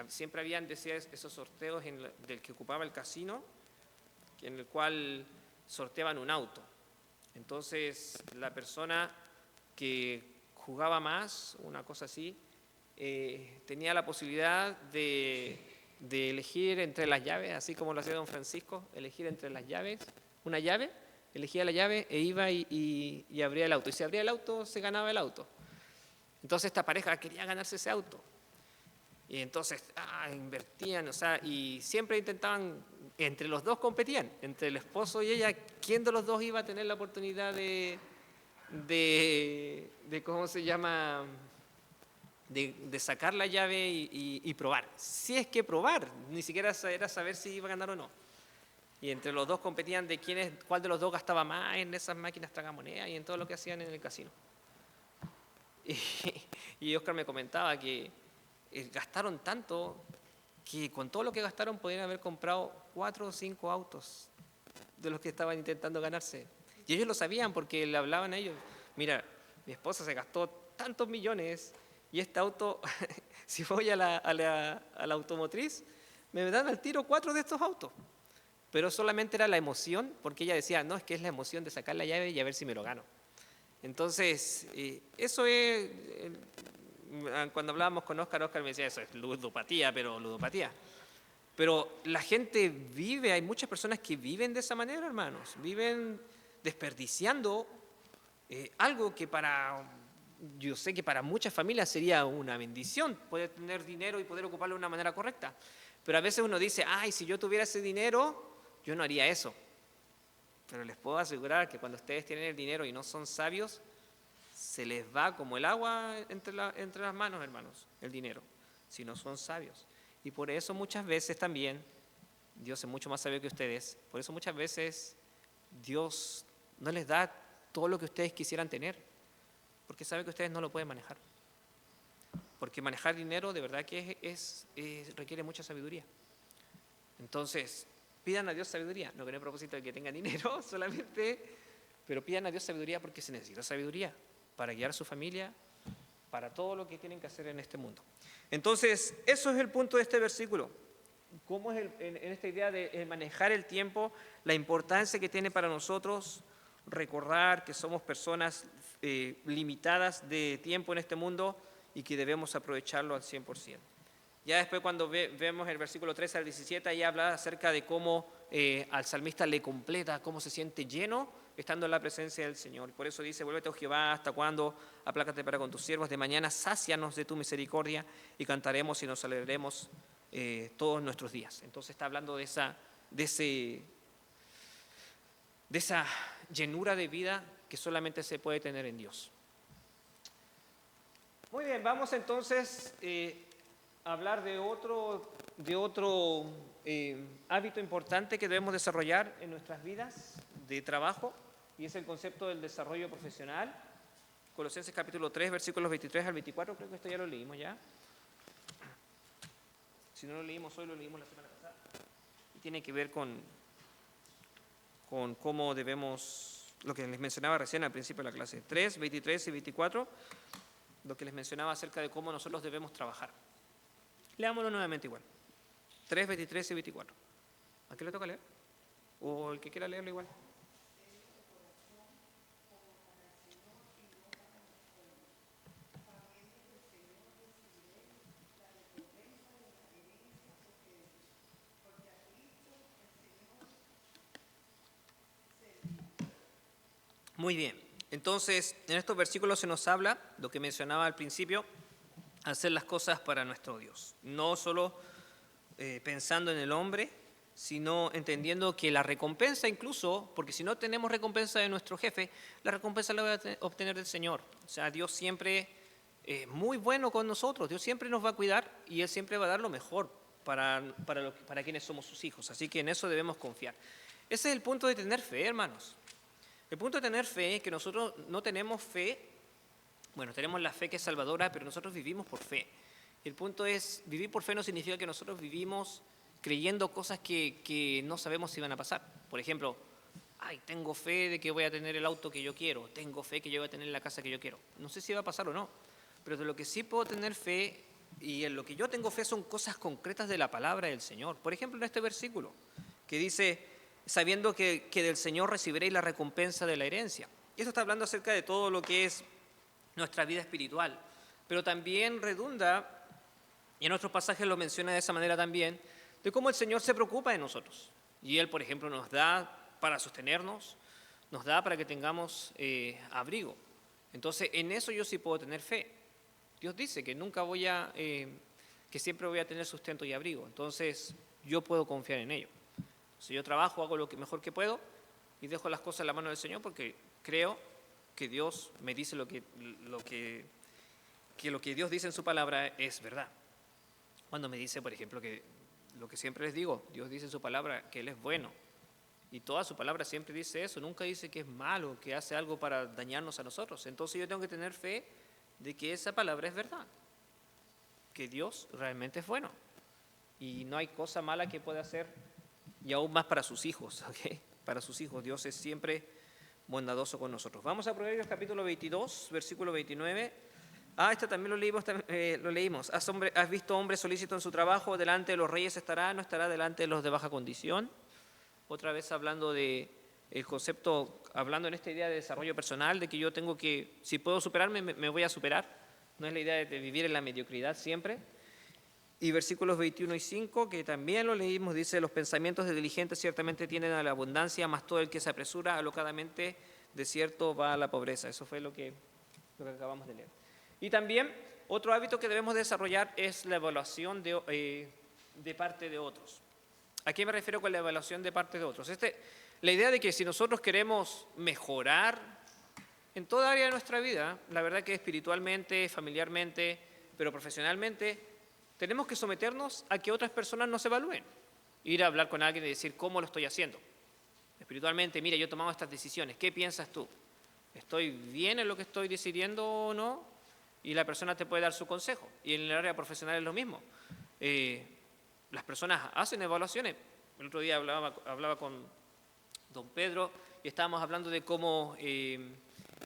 siempre habían esos sorteos del que ocupaba el casino, en el cual sorteaban un auto. Entonces, la persona que jugaba más, una cosa así, tenía la posibilidad de elegir entre las llaves, así como lo hacía don Francisco, elegir entre las llaves, una llave, elegía la llave e iba y abría el auto. Y si abría el auto, se ganaba el auto. Entonces esta pareja quería ganarse ese auto. Y entonces invertían, y siempre intentaban, entre los dos competían, entre el esposo y ella, quién de los dos iba a tener la oportunidad de ¿cómo se llama?, de sacar la llave y probar. Si es que probar, ni siquiera era saber si iba a ganar o no. Y entre los dos competían de cuál de los dos gastaba más en esas máquinas tragamonedas y en todo lo que hacían en el casino. Y Oscar me comentaba que gastaron tanto que con todo lo que gastaron podrían haber comprado 4 o 5 autos de los que estaban intentando ganarse. Y ellos lo sabían porque le hablaban a ellos. Mira, mi esposa se gastó tantos millones y este auto, si voy a la automotriz, me dan al tiro 4 de estos autos. Pero solamente era la emoción, porque ella decía, no, es que es la emoción de sacar la llave y a ver si me lo gano. Entonces, eso es, cuando hablábamos con Oscar me decía, eso es ludopatía, pero ludopatía. Pero la gente vive, hay muchas personas que viven de esa manera, hermanos, viven desperdiciando algo que yo sé que para muchas familias sería una bendición, poder tener dinero y poder ocuparlo de una manera correcta. Pero a veces uno dice, ay, si yo tuviera ese dinero, yo no haría eso. Pero les puedo asegurar que cuando ustedes tienen el dinero y no son sabios, se les va como el agua entre las manos, hermanos, el dinero, si no son sabios. Y por eso muchas veces también, Dios es mucho más sabio que ustedes, por eso muchas veces Dios no les da todo lo que ustedes quisieran tener, porque sabe que ustedes no lo pueden manejar. Porque manejar dinero de verdad que requiere mucha sabiduría. Entonces, pidan a Dios sabiduría, no con el propósito de que tengan dinero solamente, pero pidan a Dios sabiduría porque se necesita sabiduría para guiar a su familia, para todo lo que tienen que hacer en este mundo. Entonces, eso es el punto de este versículo. ¿Cómo es en esta idea de manejar el tiempo, la importancia que tiene para nosotros recordar que somos personas limitadas de tiempo en este mundo y que debemos aprovecharlo al 100%. Ya después cuando vemos el versículo 13 al 17, ahí habla acerca de cómo al salmista le completa, cómo se siente lleno estando en la presencia del Señor. Por eso dice, vuélvete, oh Jehová, ¿hasta cuándo? Aplácate para con tus siervos. De mañana sácianos de tu misericordia y cantaremos y nos alegremos todos nuestros días. Entonces está hablando de esa llenura de vida que solamente se puede tener en Dios. Muy bien, vamos entonces a hablar de otro hábito importante que debemos desarrollar en nuestras vidas de trabajo, y es el concepto del desarrollo profesional. Colosenses capítulo 3, versículos 23 al 24, creo que esto ya lo leímos ya. Si no lo leímos hoy, lo leímos la semana pasada. Y tiene que ver con cómo debemos, lo que les mencionaba recién al principio de la clase, 3, 23 y 24, lo que les mencionaba acerca de cómo nosotros debemos trabajar. Leámoslo nuevamente igual. 3, 23 y 24. ¿A qué le toca leer? ¿O el que quiera leerlo igual? Muy bien. Entonces, en estos versículos se nos habla, lo que mencionaba al principio, hacer las cosas para nuestro Dios. No solo pensando en el hombre, sino entendiendo que la recompensa incluso, porque si no tenemos recompensa de nuestro jefe, la recompensa la voy a obtener del Señor. O sea, Dios siempre es muy bueno con nosotros, Dios siempre nos va a cuidar y Él siempre va a dar lo mejor para quienes somos sus hijos. Así que en eso debemos confiar. Ese es el punto de tener fe, hermanos. El punto de tener fe es que nosotros no tenemos fe, bueno, tenemos la fe que es salvadora, pero nosotros vivimos por fe. El punto es, vivir por fe no significa que nosotros vivimos creyendo cosas que no sabemos si van a pasar. Por ejemplo, tengo fe de que voy a tener el auto que yo quiero, tengo fe que yo voy a tener la casa que yo quiero. No sé si va a pasar o no, pero de lo que sí puedo tener fe y en lo que yo tengo fe son cosas concretas de la palabra del Señor. Por ejemplo, en este versículo que dice, sabiendo que del Señor recibiréis la recompensa de la herencia. Y esto está hablando acerca de todo lo que es nuestra vida espiritual, pero también redunda, y en otros pasajes lo menciona de esa manera también, de cómo el Señor se preocupa de nosotros. Y Él, por ejemplo, nos da para sostenernos, nos da para que tengamos abrigo. Entonces, en eso yo sí puedo tener fe. Dios dice que que siempre voy a tener sustento y abrigo. Entonces, yo puedo confiar en ello. Si yo trabajo, hago lo que mejor que puedo y dejo las cosas en la mano del Señor porque creo que Dios me dice lo que Dios dice en su palabra es verdad. Cuando me dice, por ejemplo, que lo que siempre les digo, Dios dice en su palabra que Él es bueno Y toda su palabra siempre dice eso, nunca dice que es malo, que hace algo para dañarnos a nosotros. Entonces yo tengo que tener fe de que esa palabra es verdad, que Dios realmente es bueno. Y no hay cosa mala que pueda hacer, y aún más para sus hijos, ¿ok? Para sus hijos, Dios es siempre bondadoso con nosotros. Vamos a Proverbios capítulo 22, versículo 29. Esto también lo leímos. ¿Has visto hombre solícito en su trabajo? Delante de los reyes estará, no estará delante de los de baja condición. Otra vez hablando de el concepto, hablando en esta idea de desarrollo personal, de que yo tengo que, si puedo superarme, me voy a superar. No es la idea de vivir en la mediocridad siempre. Y versículos 21 y 5, que también lo leímos, dice, los pensamientos de diligentes ciertamente tienen a la abundancia, mas todo el que se apresura alocadamente, de cierto va a la pobreza. Eso fue lo que acabamos de leer. Y también otro hábito que debemos desarrollar es la evaluación de parte de otros. ¿A qué me refiero con la evaluación de parte de otros? La idea de que si nosotros queremos mejorar en toda área de nuestra vida, la verdad que espiritualmente, familiarmente, pero profesionalmente, tenemos que someternos a que otras personas nos evalúen. Ir a hablar con alguien y decir, ¿cómo lo estoy haciendo? Espiritualmente, mira, yo he tomado estas decisiones, ¿qué piensas tú? ¿Estoy bien en lo que estoy decidiendo o no? Y la persona te puede dar su consejo. Y en el área profesional es lo mismo. Las personas hacen evaluaciones. El otro día hablaba con don Pedro y estábamos hablando de cómo en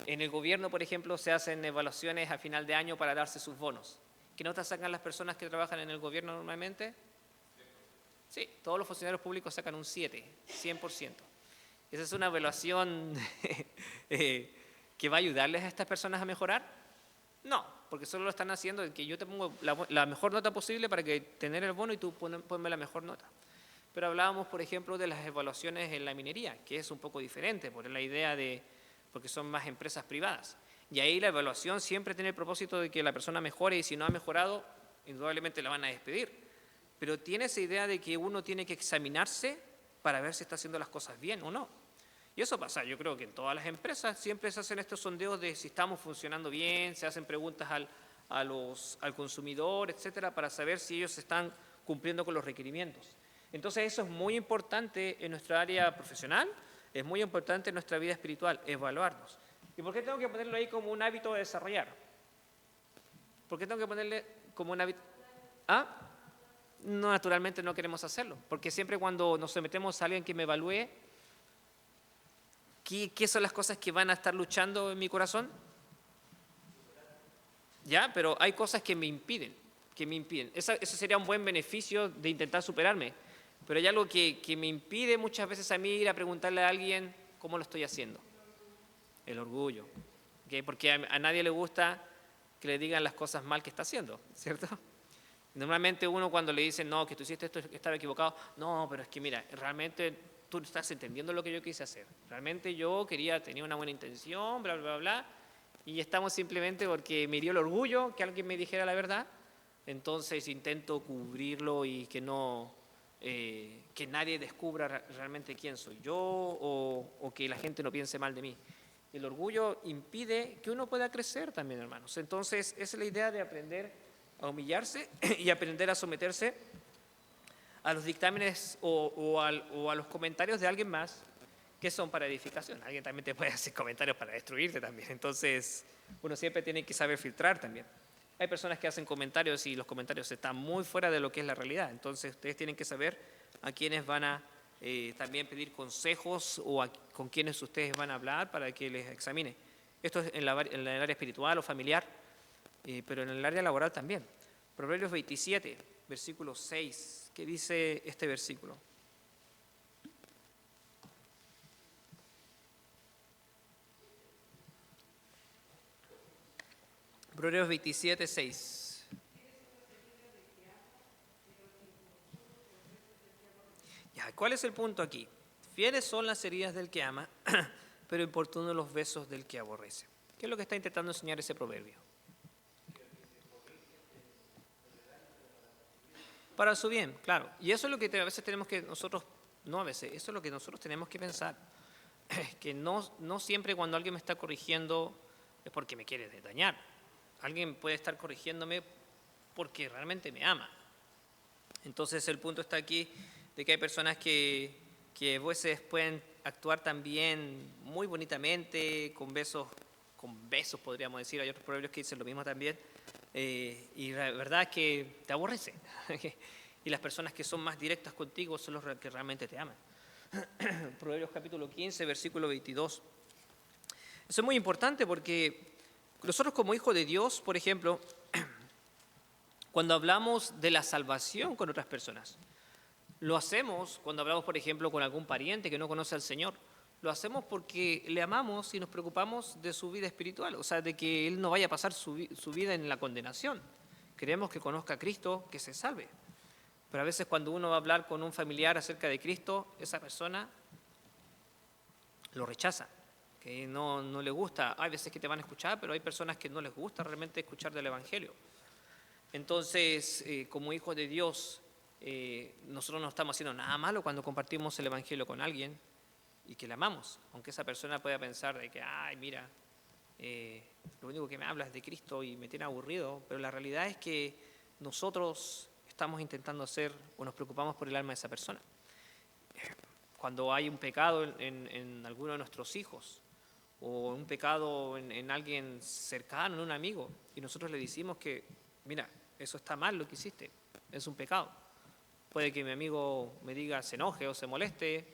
el gobierno, por ejemplo, se hacen evaluaciones a final de año para darse sus bonos. ¿Qué notas sacan las personas que trabajan en el gobierno normalmente? Sí, todos los funcionarios públicos sacan un 7, 100%. ¿Esa es una evaluación que va a ayudarles a estas personas a mejorar? No, porque solo lo están haciendo de que yo te pongo la mejor nota posible para que tener el bono y tú ponme la mejor nota. Pero hablábamos, por ejemplo, de las evaluaciones en la minería, que es un poco diferente, por la idea porque son más empresas privadas. Y ahí la evaluación siempre tiene el propósito de que la persona mejore y si no ha mejorado, indudablemente la van a despedir. Pero tiene esa idea de que uno tiene que examinarse para ver si está haciendo las cosas bien o no. Y eso pasa, yo creo que en todas las empresas siempre se hacen estos sondeos de si estamos funcionando bien, se hacen preguntas al consumidor, etcétera, para saber si ellos están cumpliendo con los requerimientos. Entonces eso es muy importante en nuestra área profesional, es muy importante en nuestra vida espiritual, evaluarnos. ¿Y por qué tengo que ponerlo ahí como un hábito de desarrollar? ¿Por qué tengo que ponerle como un hábito? No, naturalmente no queremos hacerlo, porque siempre cuando nos sometemos a alguien que me evalúe, ¿qué son las cosas que van a estar luchando en mi corazón? Ya, pero hay cosas que me impiden. Eso sería un buen beneficio de intentar superarme, pero hay algo que me impide muchas veces a mí ir a preguntarle a alguien cómo lo estoy haciendo. El orgullo, ¿okay? Porque a nadie le gusta que le digan las cosas mal que está haciendo, ¿cierto? Normalmente uno cuando le dicen, no, que tú hiciste esto, que estaba equivocado, no, pero es que mira, realmente tú estás entendiendo lo que yo quise hacer. Realmente yo tenía una buena intención, bla, bla, bla, y estamos simplemente porque me hirió el orgullo que alguien me dijera la verdad, entonces intento cubrirlo y que nadie descubra realmente quién soy yo o que la gente no piense mal de mí. El orgullo impide que uno pueda crecer también, hermanos. Entonces, esa es la idea de aprender a humillarse y aprender a someterse a los dictámenes o a los comentarios de alguien más que son para edificación. Alguien también te puede hacer comentarios para destruirte también. Entonces, uno siempre tiene que saber filtrar también. Hay personas que hacen comentarios y los comentarios están muy fuera de lo que es la realidad. Entonces, ustedes tienen que saber a quiénes van a también pedir consejos o con quienes ustedes van a hablar para que les examine. Esto es en el área espiritual o familiar, pero en el área laboral también. Proverbios 27, versículo 6. ¿Qué dice este versículo? Proverbios 27, 6. Ya, ¿cuál es el punto aquí? Fieles son las heridas del que ama, pero importunos los besos del que aborrece. ¿Qué es lo que está intentando enseñar ese proverbio? Para su bien, claro. Y eso es lo que a veces tenemos que nosotros, no a veces, eso es lo que nosotros tenemos que pensar. Que no siempre cuando alguien me está corrigiendo es porque me quiere dañar. Alguien puede estar corrigiéndome porque realmente me ama. Entonces el punto está aquí de que hay personas que que a veces pueden actuar también muy bonitamente, con besos podríamos decir, hay otros proverbios que dicen lo mismo también, y la verdad es que te aborrecen. Y las personas que son más directas contigo son los que realmente te aman. Proverbios capítulo 15, versículo 22. Eso es muy importante porque nosotros como hijos de Dios, por ejemplo, cuando hablamos de la salvación con otras personas, lo hacemos cuando hablamos, por ejemplo, con algún pariente que no conoce al Señor. Lo hacemos porque le amamos y nos preocupamos de su vida espiritual, o sea, de que él no vaya a pasar su vida en la condenación. Queremos que conozca a Cristo, que se salve. Pero a veces cuando uno va a hablar con un familiar acerca de Cristo, esa persona lo rechaza, que no le gusta. Hay veces que te van a escuchar, pero hay personas que no les gusta realmente escuchar del Evangelio. Entonces, como hijos de Dios, nosotros no estamos haciendo nada malo cuando compartimos el Evangelio con alguien y que le amamos, aunque esa persona pueda pensar de que, ay, mira, lo único que me habla es de Cristo y me tiene aburrido, pero la realidad es que nosotros estamos intentando hacer o nos preocupamos por el alma de esa persona. Cuando hay un pecado en alguno de nuestros hijos o un pecado en alguien cercano, en un amigo, y nosotros le decimos que, mira, eso está mal lo que hiciste, es un pecado. Puede que mi amigo me diga, se enoje o se moleste,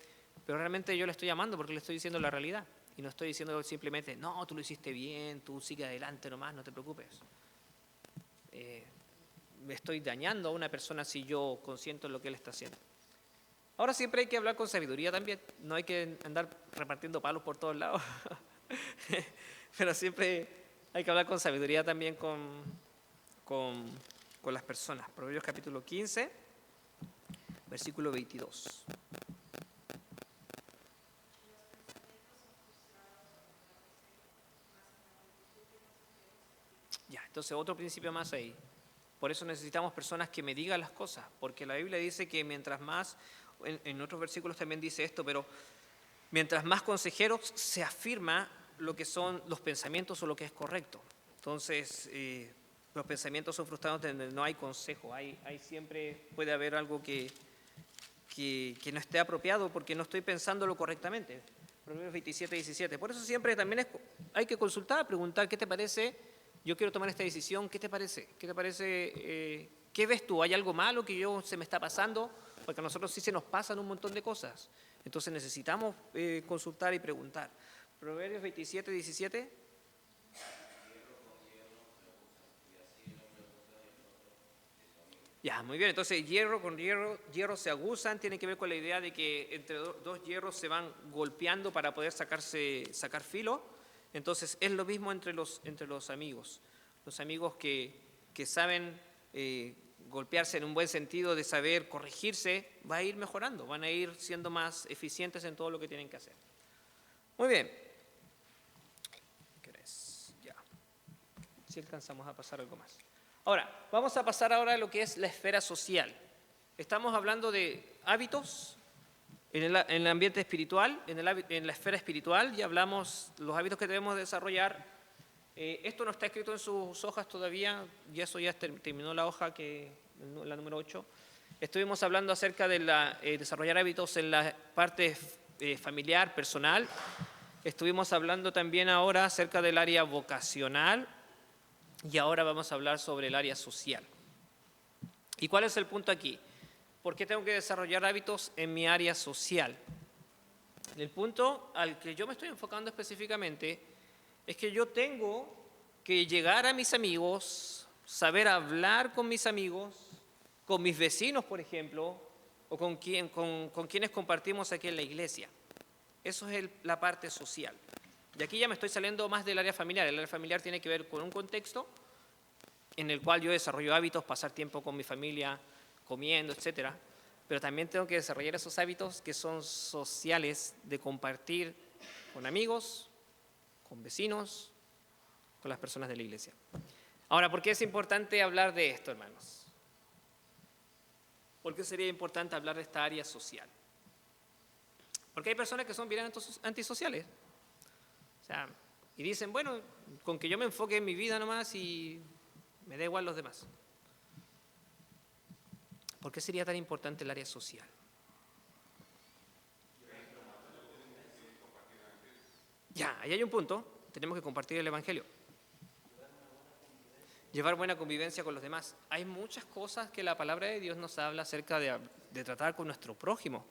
pero realmente yo le estoy amando porque le estoy diciendo la realidad. Y no estoy diciendo simplemente, no, tú lo hiciste bien, tú sigue adelante nomás, no te preocupes. Me estoy dañando a una persona si yo consiento en lo que él está haciendo. Ahora siempre hay que hablar con sabiduría también, no hay que andar repartiendo palos por todos lados, pero siempre hay que hablar con sabiduría también con las personas. Proverbios capítulo 15, versículo 22. Ya, entonces otro principio más ahí. Por eso necesitamos personas que me digan las cosas, porque la Biblia dice que mientras más, en otros versículos también dice esto, pero mientras más consejeros se afirma lo que son los pensamientos o lo que es correcto. Entonces, los pensamientos son frustrados donde no hay consejo, hay siempre puede haber algo que no esté apropiado porque no estoy pensándolo correctamente. Proverbios 27, 17. Por eso siempre también hay que consultar, preguntar, ¿qué te parece? Yo quiero tomar esta decisión, ¿qué te parece? ¿Qué te parece? ¿Qué ves tú? ¿Hay algo malo que se me está pasando? Porque a nosotros sí se nos pasan un montón de cosas. Entonces necesitamos consultar y preguntar. Proverbios 27, 17. Ya, muy bien. Entonces, hierro con hierro se aguzan. Tiene que ver con la idea de que entre dos hierros se van golpeando para poder sacar filo. Entonces, es lo mismo entre los amigos. Los amigos que saben golpearse en un buen sentido de saber corregirse, va a ir mejorando, van a ir siendo más eficientes en todo lo que tienen que hacer. Muy bien. ¿Qué es? Ya. Si alcanzamos a pasar algo más. Ahora, vamos a pasar ahora a lo que es la esfera social. Estamos hablando de hábitos en el ambiente espiritual, en la esfera espiritual, ya hablamos los hábitos que debemos desarrollar. Esto no está escrito en sus hojas todavía, y eso ya terminó la hoja, la número 8. Estuvimos hablando acerca de desarrollar hábitos en la parte familiar, personal. Estuvimos hablando también ahora acerca del área vocacional, y ahora vamos a hablar sobre el área social. ¿Y cuál es el punto aquí? ¿Por qué tengo que desarrollar hábitos en mi área social? El punto al que yo me estoy enfocando específicamente es que yo tengo que llegar a mis amigos, saber hablar con mis amigos, con mis vecinos, por ejemplo, o con quienes compartimos aquí en la iglesia. Eso es la parte social. Y aquí ya me estoy saliendo más del área familiar. El área familiar tiene que ver con un contexto en el cual yo desarrollo hábitos, pasar tiempo con mi familia, comiendo, etcétera. Pero también tengo que desarrollar esos hábitos que son sociales, de compartir con amigos, con vecinos, con las personas de la iglesia. Ahora, ¿por qué es importante hablar de esto, hermanos? ¿Por qué sería importante hablar de esta área social? Porque hay personas que son bien antisociales. O sea, y dicen, bueno, con que yo me enfoque en mi vida nomás y me da igual los demás. ¿Por qué sería tan importante el área social? Ya, ahí hay un punto. Tenemos que compartir el Evangelio. Llevar buena convivencia con los demás. Hay muchas cosas que la palabra de Dios nos habla acerca de tratar con nuestro prójimo.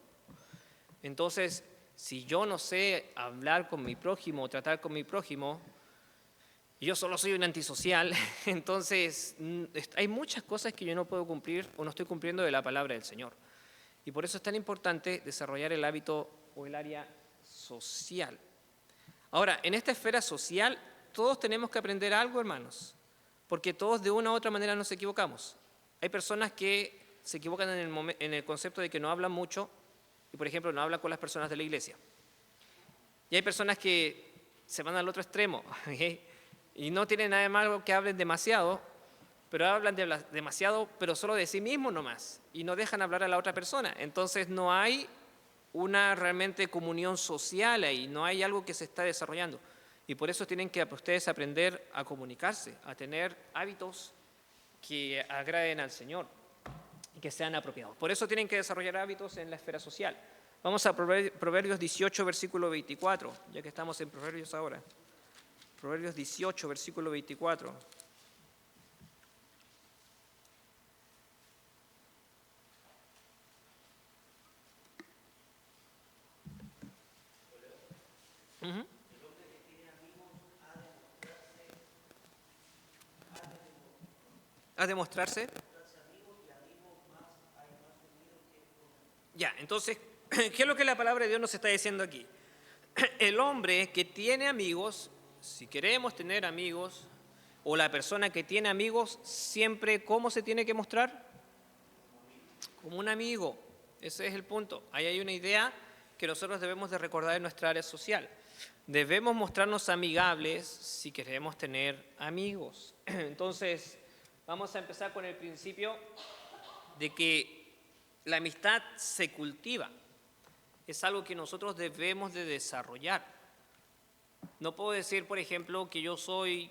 Entonces, si yo no sé hablar con mi prójimo o tratar con mi prójimo, y yo solo soy un antisocial, entonces hay muchas cosas que yo no puedo cumplir o no estoy cumpliendo de la palabra del Señor. Y por eso es tan importante desarrollar el hábito o el área social. Ahora, en esta esfera social, todos tenemos que aprender algo, hermanos, porque todos de una u otra manera nos equivocamos. Hay personas que se equivocan en el concepto de que no hablan mucho y, por ejemplo, no hablan con las personas de la iglesia. Y hay personas que se van al otro extremo y no tienen nada de malo que hablen demasiado, pero hablan demasiado, pero solo de sí mismos nomás, y no dejan hablar a la otra persona. Entonces no hay una realmente comunión social ahí, no hay algo que se está desarrollando. Y por eso tienen que ustedes aprender a comunicarse, a tener hábitos que agraden al Señor y que sean apropiados. Por eso tienen que desarrollar hábitos en la esfera social. Vamos a Proverbios 18, versículo 24, ya que estamos en Proverbios ahora. Proverbios 18, versículo 24. Uh-huh. ¿A demostrarse? Ya, entonces, ¿qué es lo que la palabra de Dios nos está diciendo aquí? El hombre que tiene amigos, si queremos tener amigos, o la persona que tiene amigos, siempre, ¿cómo se tiene que mostrar? Como un amigo. Ese es el punto. Ahí hay una idea que nosotros debemos de recordar en nuestra área social. Debemos mostrarnos amigables si queremos tener amigos. Entonces, vamos a empezar con el principio de que la amistad se cultiva. Es algo que nosotros debemos de desarrollar. No puedo decir, por ejemplo, que yo soy,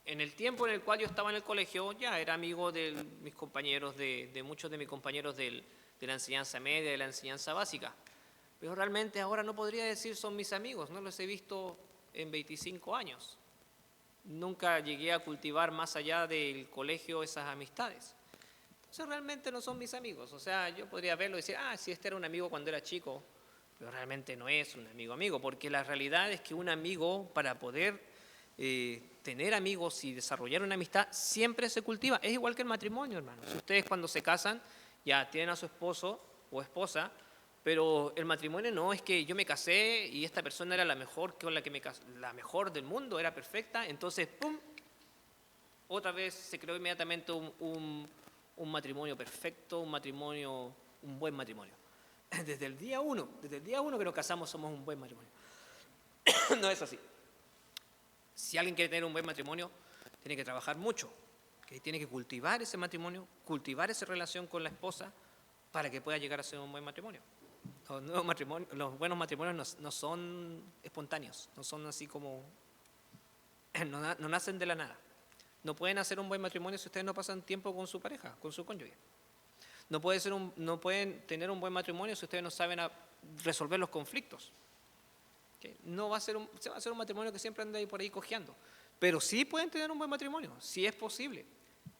en el tiempo en el cual yo estaba en el colegio, ya era amigo de mis compañeros, de muchos de mis compañeros de la enseñanza media, de la enseñanza básica. Pero realmente ahora no podría decir son mis amigos, no los he visto en 25 años. Nunca llegué a cultivar más allá del colegio esas amistades. Entonces realmente no son mis amigos. O sea, yo podría verlo y decir, sí, este era un amigo cuando era chico, pero realmente no es un amigo, porque la realidad es que un amigo, para poder tener amigos y desarrollar una amistad, siempre se cultiva. Es igual que el matrimonio, hermanos. Ustedes cuando se casan, ya tienen a su esposo o esposa, pero el matrimonio no es que yo me casé y esta persona era la mejor con la que me casé, la mejor del mundo, era perfecta, entonces, ¡pum!, otra vez se creó inmediatamente un matrimonio perfecto, un buen matrimonio. Desde el día uno que nos casamos somos un buen matrimonio. No es así. Si alguien quiere tener un buen matrimonio, tiene que trabajar mucho, que tiene que cultivar ese matrimonio, cultivar esa relación con la esposa para que pueda llegar a ser un buen matrimonio. Los buenos matrimonios no son espontáneos, no son así como, no nacen de la nada. No pueden hacer un buen matrimonio si ustedes no pasan tiempo con su pareja, con su cónyuge. No pueden tener un buen matrimonio si ustedes no saben resolver los conflictos. ¿Okay? Se va a hacer un matrimonio que siempre anda ahí por ahí cojeando. Pero sí pueden tener un buen matrimonio, sí es posible,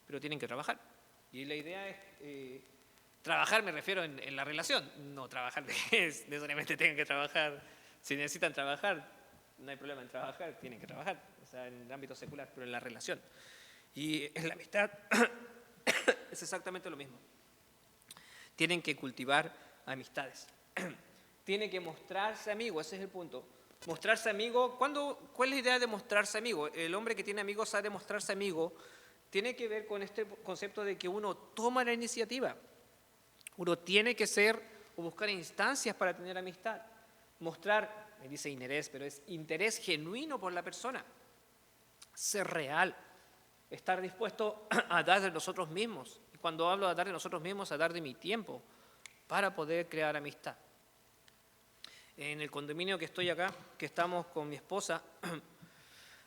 pero tienen que trabajar. Y la idea es, trabajar me refiero en la relación, no trabajar necesariamente tengan que trabajar. Si necesitan trabajar, no hay problema en trabajar, tienen que trabajar, o sea, en el ámbito secular, pero en la relación. Y en la amistad es exactamente lo mismo. Tienen que cultivar amistades. Tiene que mostrarse amigo, ese es el punto. Mostrarse amigo, ¿cuál es la idea de mostrarse amigo? El hombre que tiene amigos ha de mostrarse amigo, tiene que ver con este concepto de que uno toma la iniciativa. Uno tiene que ser o buscar instancias para tener amistad. Mostrar, me dice interés, pero es interés genuino por la persona. Ser real. Estar dispuesto a dar de nosotros mismos. Y cuando hablo de dar de nosotros mismos, a dar de mi tiempo para poder crear amistad. En el condominio que estoy acá, que estamos con mi esposa,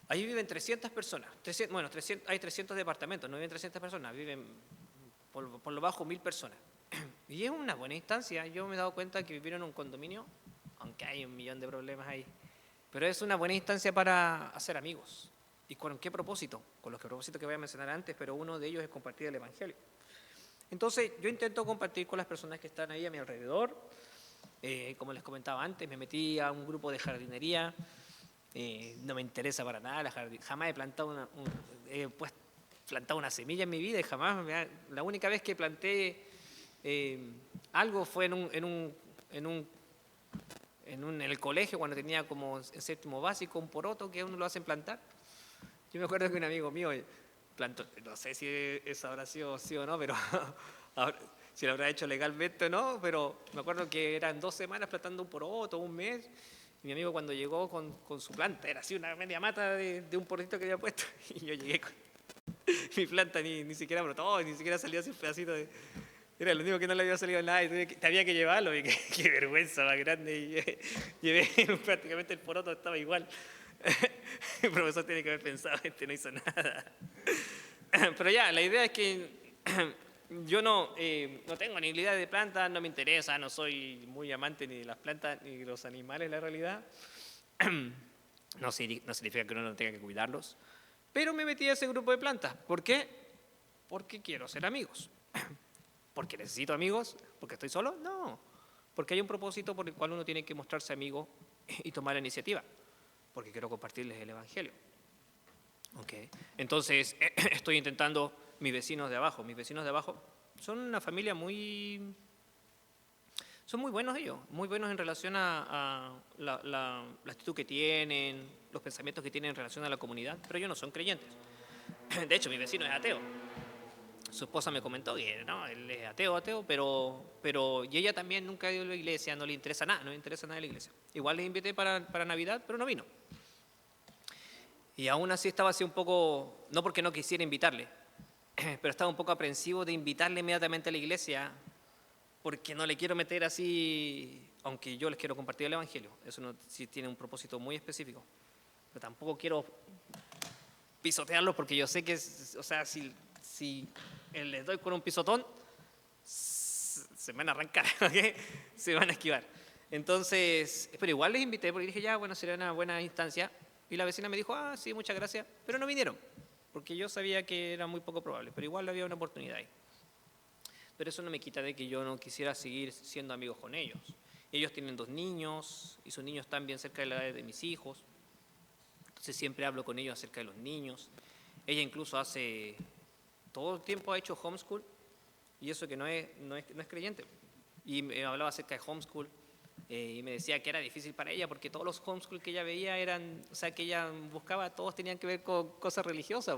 ahí viven 300 personas. Hay 300 departamentos, no viven 300 personas, viven por lo bajo 1000 personas. Y es una buena instancia. Yo me he dado cuenta que vivir en un condominio, aunque hay 1.000.000 de problemas ahí, Pero es una buena instancia para hacer amigos. ¿Y con qué propósito? Con los propósitos que voy a mencionar antes, pero uno de ellos es compartir el Evangelio. Entonces, yo intento compartir con las personas que están ahí a mi alrededor. Como les comentaba antes, me metí a un grupo de jardinería. No me interesa para nada la jardinería. Jamás he plantado plantado una semilla en mi vida y jamás. La única vez que planté algo fue en el colegio, cuando tenía como en séptimo básico, un poroto que a uno lo hacen plantar. Yo me acuerdo que un amigo mío plantó, no sé si eso habrá sido sí o no, pero si lo habrá hecho legalmente o no, pero me acuerdo que eran 2 semanas plantando un poroto, un mes, y mi amigo cuando llegó con su planta, era así una media mata de un porotito que había puesto, y yo llegué con mi planta ni siquiera brotó, ni siquiera salió así un pedacito de... Era lo único que no le había salido nada y había que llevarlo, y qué vergüenza más grande, y llevé prácticamente el poroto estaba igual. El profesor tiene que haber pensado, no hizo nada. Pero ya, la idea es que yo no tengo ni idea de plantas, no me interesa, no soy muy amante ni de las plantas ni de los animales, la realidad. No significa que uno no tenga que cuidarlos. Pero me metí a ese grupo de plantas. ¿Por qué? Porque quiero ser amigos. ¿Porque necesito amigos? ¿Porque estoy solo? No. Porque hay un propósito por el cual uno tiene que mostrarse amigo y tomar la iniciativa. Porque quiero compartirles el Evangelio. Okay. Entonces, estoy intentando, mis vecinos de abajo son una familia son muy buenos ellos, muy buenos en relación a la actitud que tienen, los pensamientos que tienen en relación a la comunidad, pero ellos no son creyentes. De hecho, mi vecino es ateo. Su esposa me comentó que no, él es ateo, pero y ella también nunca ha ido a la iglesia, no le interesa nada de la iglesia. Igual les invité para Navidad, pero no vino. Y aún así estaba así un poco, no porque no quisiera invitarle, pero estaba un poco aprensivo de invitarle inmediatamente a la iglesia, porque no le quiero meter así, aunque yo les quiero compartir el Evangelio, eso sí tiene un propósito muy específico, pero tampoco quiero pisotearlos porque yo sé que, o sea, si les doy con un pisotón, se van a arrancar, ¿okay? Se van a esquivar. Entonces, pero igual les invité porque dije, ya, bueno, sería una buena instancia. Y la vecina me dijo, sí, muchas gracias, pero no vinieron, porque yo sabía que era muy poco probable, pero igual había una oportunidad ahí. Pero eso no me quita de que yo no quisiera seguir siendo amigos con ellos. Ellos tienen 2 niños, y sus niños están bien cerca de la edad de mis hijos, entonces siempre hablo con ellos acerca de los niños. Ella incluso todo el tiempo ha hecho homeschool, y eso que no es creyente. Y me hablaba acerca de homeschool, y me decía que era difícil para ella porque todos los homeschool que ella veía que ella buscaba, todos tenían que ver con cosas religiosas.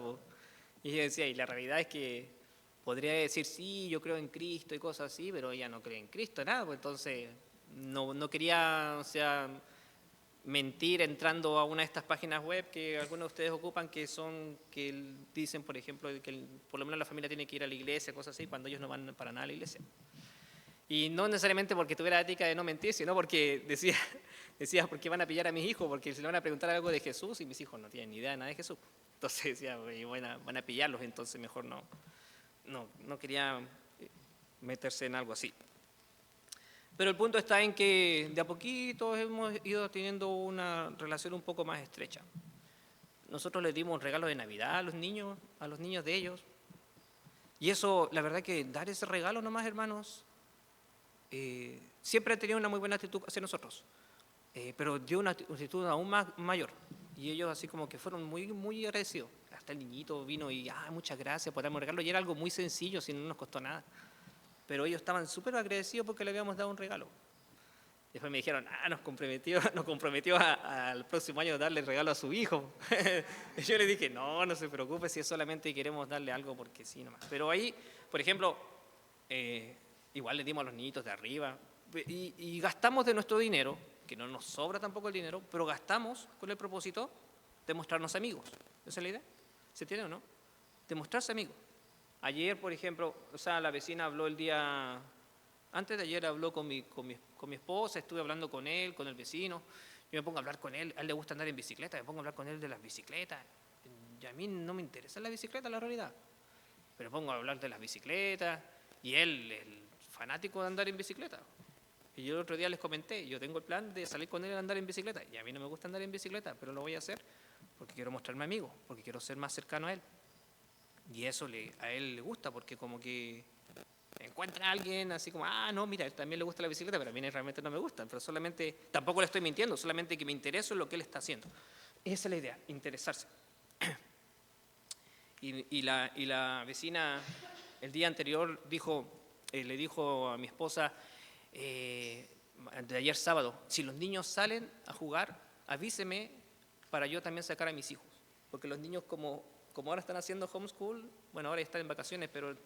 Y ella decía, y la realidad es que podría decir, sí, yo creo en Cristo y cosas así, pero ella no cree en Cristo, nada, entonces no quería, mentir entrando a una de estas páginas web que algunos de ustedes ocupan, que dicen, por ejemplo, que por lo menos la familia tiene que ir a la iglesia, cosas así, cuando ellos no van para nada a la iglesia. Y no necesariamente porque tuviera ética de no mentir, sino porque decía, ¿por qué van a pillar a mis hijos? Porque si le van a preguntar algo de Jesús y mis hijos no tienen ni idea de nada de Jesús. Entonces decía, van a pillarlos, entonces mejor no quería meterse en algo así. Pero el punto está en que de a poquito hemos ido teniendo una relación un poco más estrecha. Nosotros les dimos regalos de Navidad a los niños de ellos. Y eso, la verdad que dar ese regalo nomás, hermanos, siempre han tenido una muy buena actitud hacia nosotros, pero dio una actitud aún más mayor, y ellos así como que fueron muy, muy agradecidos. Hasta el niñito vino y, muchas gracias por darme un regalo, y era algo muy sencillo, si no nos costó nada, pero ellos estaban súper agradecidos porque le habíamos dado un regalo. Después me dijeron, nos comprometió al próximo año darle el regalo a su hijo. Y yo le dije, no se preocupe si es solamente queremos darle algo porque sí nomás. Pero ahí, por ejemplo, igual le dimos a los niñitos de arriba y gastamos de nuestro dinero, que no nos sobra tampoco el dinero, pero gastamos con el propósito de mostrarnos amigos. ¿Esa es la idea? ¿Se entiende o no? De mostrarse amigos. Ayer, por ejemplo, la vecina habló antes de ayer habló con mi esposa, estuve hablando con él, con el vecino. Yo me pongo a hablar con él, a él le gusta andar en bicicleta, me pongo a hablar con él de las bicicletas. Y a mí no me interesa la bicicleta, la realidad. Pero me pongo a hablar de las bicicletas y él, el fanático de andar en bicicleta. Y yo el otro día les comenté, yo tengo el plan de salir con él a andar en bicicleta. Y a mí no me gusta andar en bicicleta, pero lo voy a hacer porque quiero mostrarme amigo, porque quiero ser más cercano a él. Y eso a él le gusta, porque como que encuentra a alguien así como, no, mira, a él también le gusta la bicicleta, pero a mí realmente no me gusta. Pero solamente, tampoco le estoy mintiendo, solamente que me intereso en lo que él está haciendo. Esa es la idea, interesarse. Y la vecina el día anterior le dijo a mi esposa, de ayer sábado, si los niños salen a jugar, avíseme para yo también sacar a mis hijos. Porque los niños como ahora están haciendo homeschool, bueno, ahora están en vacaciones, pero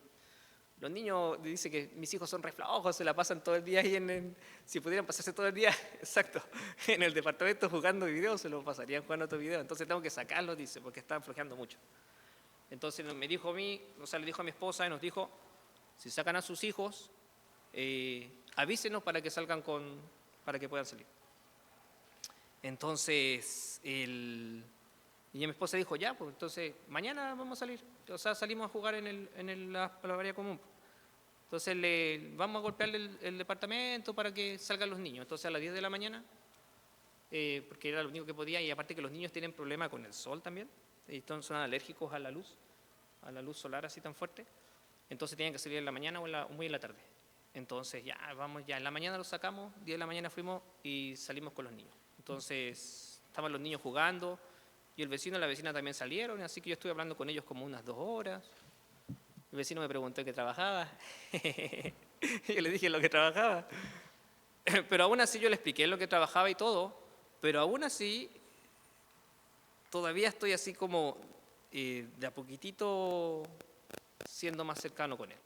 los niños dicen que mis hijos son re flojos, se la pasan todo el día ahí si pudieran pasarse todo el día, exacto, en el departamento jugando videos, se lo pasarían jugando otros videos. Entonces tengo que sacarlos, dice, porque están flojeando mucho. Entonces me dijo a mí, le dijo a mi esposa y nos dijo, si sacan a sus hijos, avísenos para que salgan para que puedan salir. Entonces, y mi esposa dijo, ya, pues entonces mañana vamos a salir. O sea, salimos a jugar en la área común. Entonces vamos a golpearle el departamento para que salgan los niños. Entonces a las 10 de la mañana, porque era lo único que podía, y aparte que los niños tienen problema con el sol también, y son alérgicos a la luz solar así tan fuerte. Entonces tenían que salir en la mañana o muy en la tarde. Entonces ya en la mañana los sacamos, 10 de la mañana fuimos y salimos con los niños. Entonces estaban los niños jugando y el vecino y la vecina también salieron, así que yo estuve hablando con ellos como unas 2 horas. El vecino me preguntó en qué trabajaba. Yo le dije en lo que trabajaba. Pero aún así yo le expliqué en lo que trabajaba y todo, pero aún así todavía estoy así como de a poquitito siendo más cercano con él.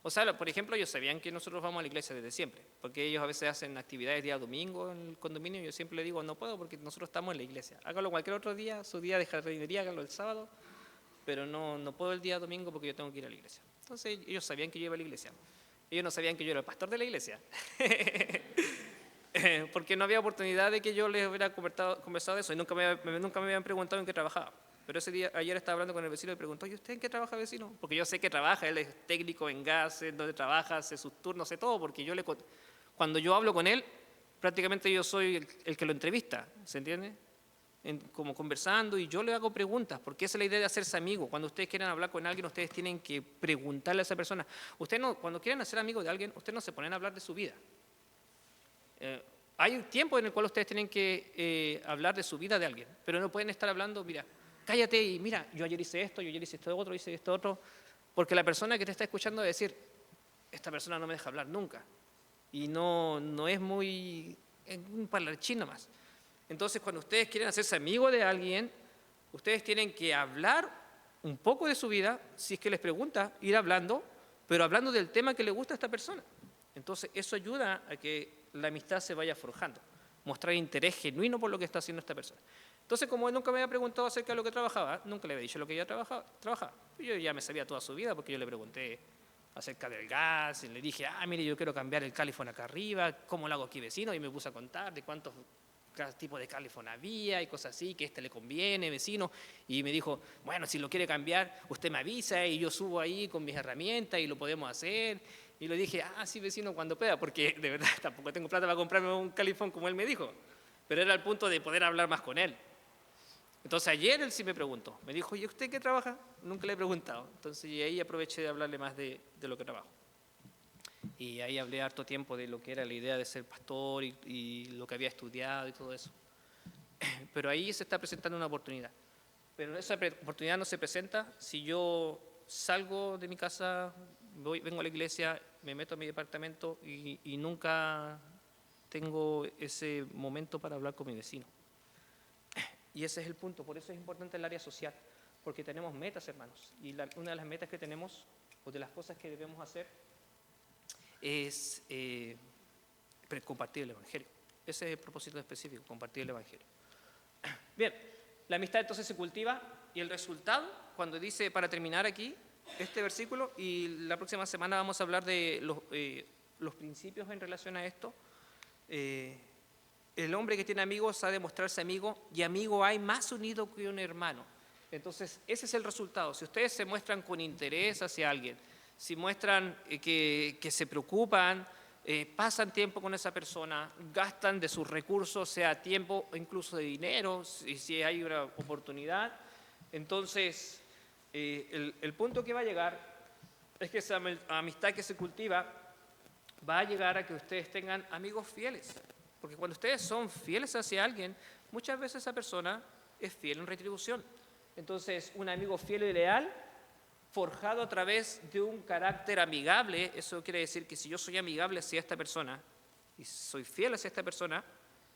O sea, por ejemplo, ellos sabían que nosotros vamos a la iglesia desde siempre, porque ellos a veces hacen actividades día domingo en el condominio y yo siempre les digo, no puedo porque nosotros estamos en la iglesia. Hágalo cualquier otro día, su día de jardinería, hágalo el sábado, pero no puedo el día domingo porque yo tengo que ir a la iglesia. Entonces ellos sabían que yo iba a la iglesia. Ellos no sabían que yo era el pastor de la iglesia. Porque no había oportunidad de que yo les hubiera conversado de eso y nunca me habían preguntado en qué trabajaba. Pero ayer estaba hablando con el vecino y me preguntó, ¿y usted en qué trabaja, vecino? Porque yo sé que trabaja, él es técnico en gas, en donde trabaja, hace sus turnos, sé todo, porque cuando yo hablo con él, prácticamente yo soy el que lo entrevista, ¿se entiende? Como conversando y yo le hago preguntas, porque esa es la idea de hacerse amigo. Cuando ustedes quieran hablar con alguien, ustedes tienen que preguntarle a esa persona. Cuando quieren hacer amigo de alguien, ustedes no se ponen a hablar de su vida. Hay un tiempo en el cual ustedes tienen que hablar de su vida de alguien, pero no pueden estar hablando, mira, cállate y mira, yo ayer hice esto otro, hice esto otro, porque la persona que te está escuchando va a decir, esta persona no me deja hablar nunca, y no es muy, es un parlanchín nomás. Entonces, cuando ustedes quieren hacerse amigo de alguien, ustedes tienen que hablar un poco de su vida, si es que les pregunta, ir hablando, pero hablando del tema que le gusta a esta persona. Entonces, eso ayuda a que la amistad se vaya forjando, mostrar interés genuino por lo que está haciendo esta persona. Entonces, como él nunca me había preguntado acerca de lo que trabajaba, nunca le había dicho lo que ella trabajaba. Yo ya me sabía toda su vida porque yo le pregunté acerca del gas, y le dije, mire, yo quiero cambiar el califón acá arriba, ¿cómo lo hago aquí, vecino? Y me puse a contar de cuántos tipos de califón había y cosas así, que le conviene, vecino. Y me dijo, bueno, si lo quiere cambiar, usted me avisa y yo subo ahí con mis herramientas y lo podemos hacer. Y le dije, sí, vecino, cuando pueda, porque de verdad tampoco tengo plata para comprarme un califón como él me dijo. Pero era el punto de poder hablar más con él. Entonces ayer él sí me preguntó, me dijo, ¿y usted qué trabaja? Nunca le he preguntado. Entonces y ahí aproveché de hablarle más de lo que trabajo. Y ahí hablé harto tiempo de lo que era la idea de ser pastor y lo que había estudiado y todo eso. Pero ahí se está presentando una oportunidad. Pero esa oportunidad no se presenta si yo salgo de mi casa, vengo a la iglesia, me meto a mi departamento y nunca tengo ese momento para hablar con mi vecino. Y ese es el punto, por eso es importante el área social, porque tenemos metas, hermanos. Y una de las metas que tenemos, o de las cosas que debemos hacer, es compartir el Evangelio. Ese es el propósito específico, compartir el Evangelio. Bien, la amistad entonces se cultiva y el resultado, cuando dice, para terminar aquí, este versículo, y la próxima semana vamos a hablar de los principios en relación a esto. El hombre que tiene amigos ha de mostrarse amigo, y amigo hay más unido que un hermano. Entonces, ese es el resultado. Si ustedes se muestran con interés hacia alguien, si muestran que se preocupan pasan tiempo con esa persona, gastan de sus recursos, sea tiempo o incluso de dinero, si hay una oportunidad. Entonces, el punto que va a llegar es que esa amistad que se cultiva va a llegar a que ustedes tengan amigos fieles. Porque cuando ustedes son fieles hacia alguien, muchas veces esa persona es fiel en retribución. Entonces, un amigo fiel y leal, forjado a través de un carácter amigable, eso quiere decir que si yo soy amigable hacia esta persona y soy fiel hacia esta persona,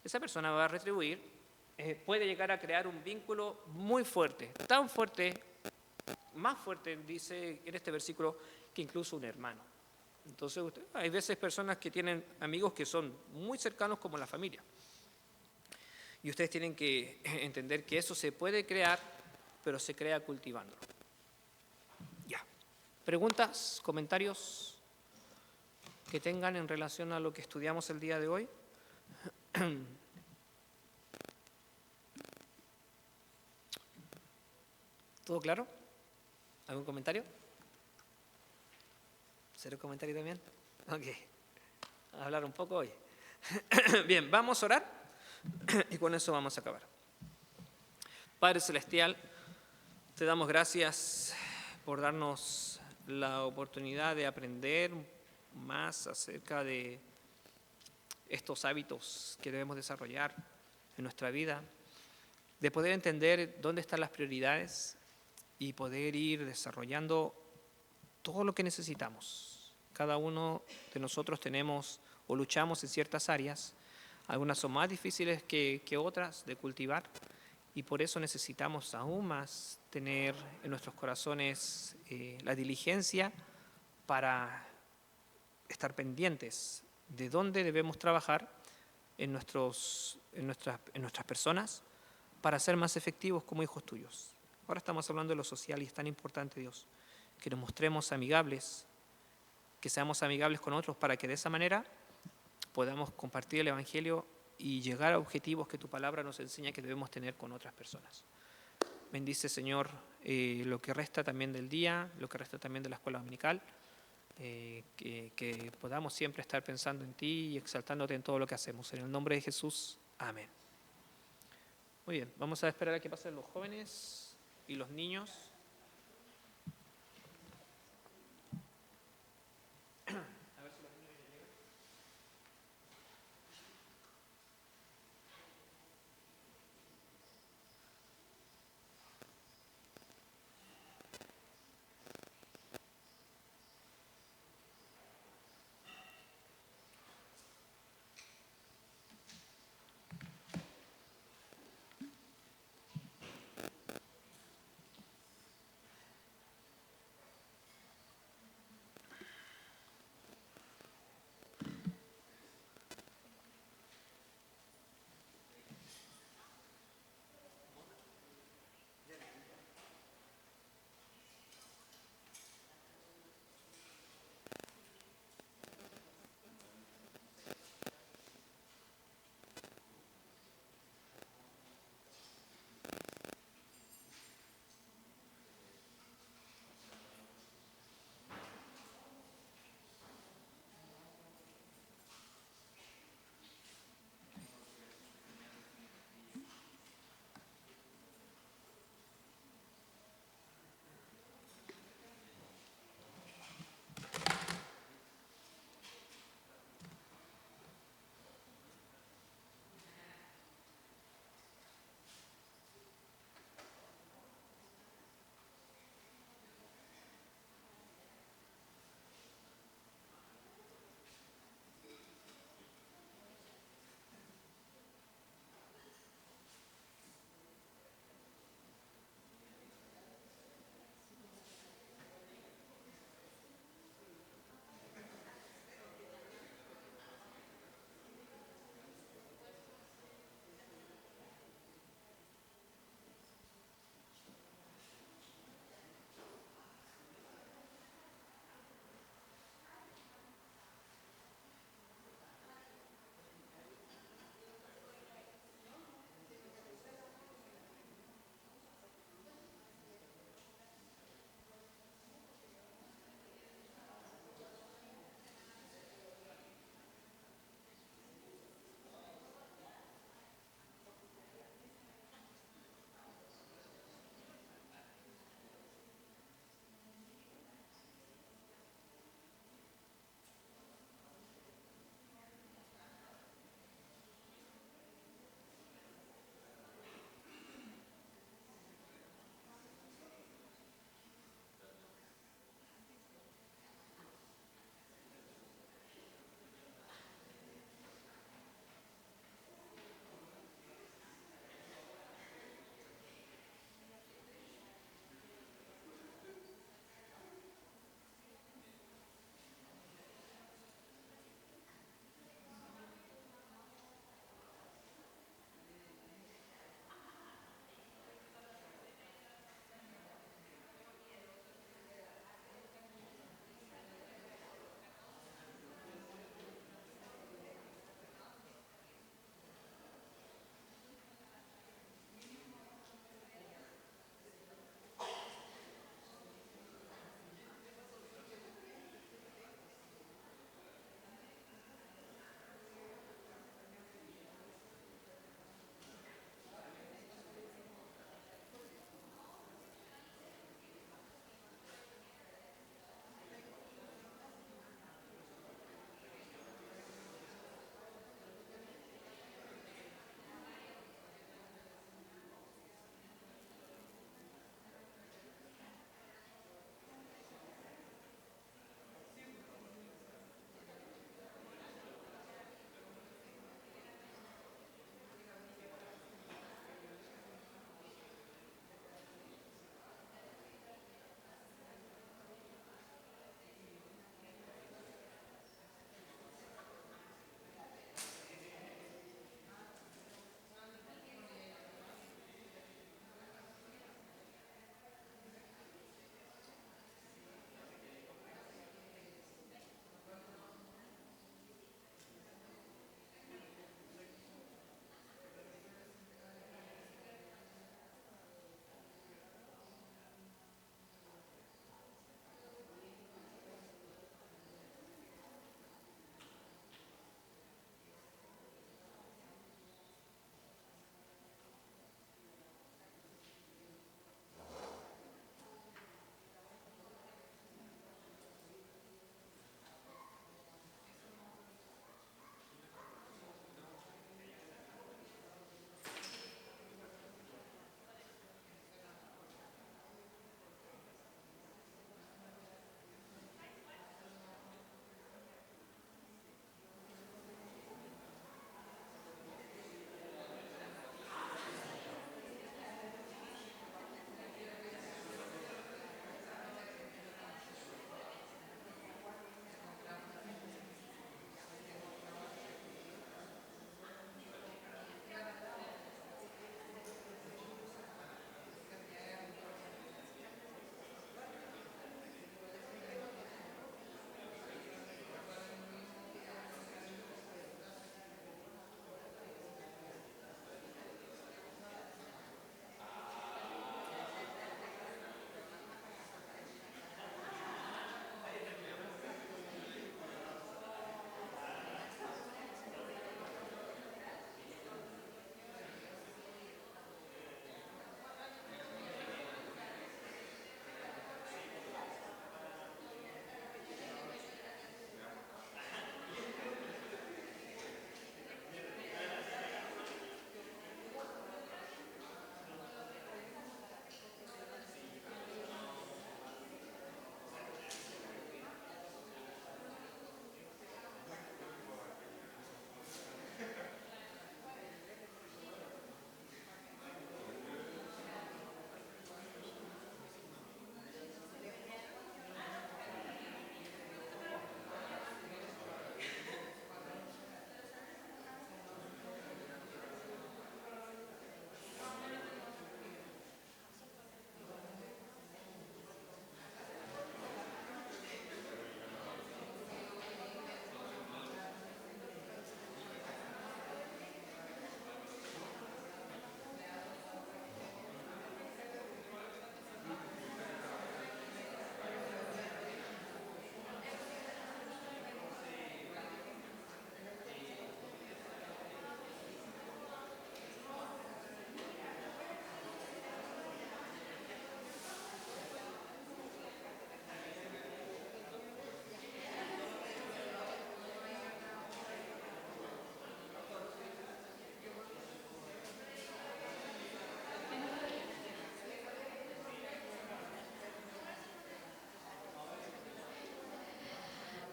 esa persona va a retribuir, puede llegar a crear un vínculo muy fuerte, tan fuerte, más fuerte, dice en este versículo, que incluso un hermano. Entonces, hay veces personas que tienen amigos que son muy cercanos como la familia. Y ustedes tienen que entender que eso se puede crear, pero se crea cultivándolo. Ya. ¿Preguntas, comentarios que tengan en relación a lo que estudiamos el día de hoy? ¿Todo claro? ¿Algún comentario? ¿Cero comentario también? Ok. A hablar un poco hoy. Bien, vamos a orar y con eso vamos a acabar. Padre Celestial, te damos gracias por darnos la oportunidad de aprender más acerca de estos hábitos que debemos desarrollar en nuestra vida, de poder entender dónde están las prioridades y poder ir desarrollando todo lo que necesitamos. Cada uno de nosotros tenemos o luchamos en ciertas áreas, algunas son más difíciles que otras de cultivar y por eso necesitamos aún más tener en nuestros corazones la diligencia para estar pendientes de dónde debemos trabajar en nuestras personas para ser más efectivos como hijos tuyos. Ahora estamos hablando de lo social y es tan importante, Dios, que nos mostremos amigables, que seamos amigables con otros para que de esa manera podamos compartir el Evangelio y llegar a objetivos que tu palabra nos enseña que debemos tener con otras personas. Bendice, Señor, lo que resta también del día, lo que resta también de la escuela dominical, que podamos siempre estar pensando en ti y exaltándote en todo lo que hacemos. En el nombre de Jesús, amén. Muy bien, vamos a esperar a que pasen los jóvenes y los niños.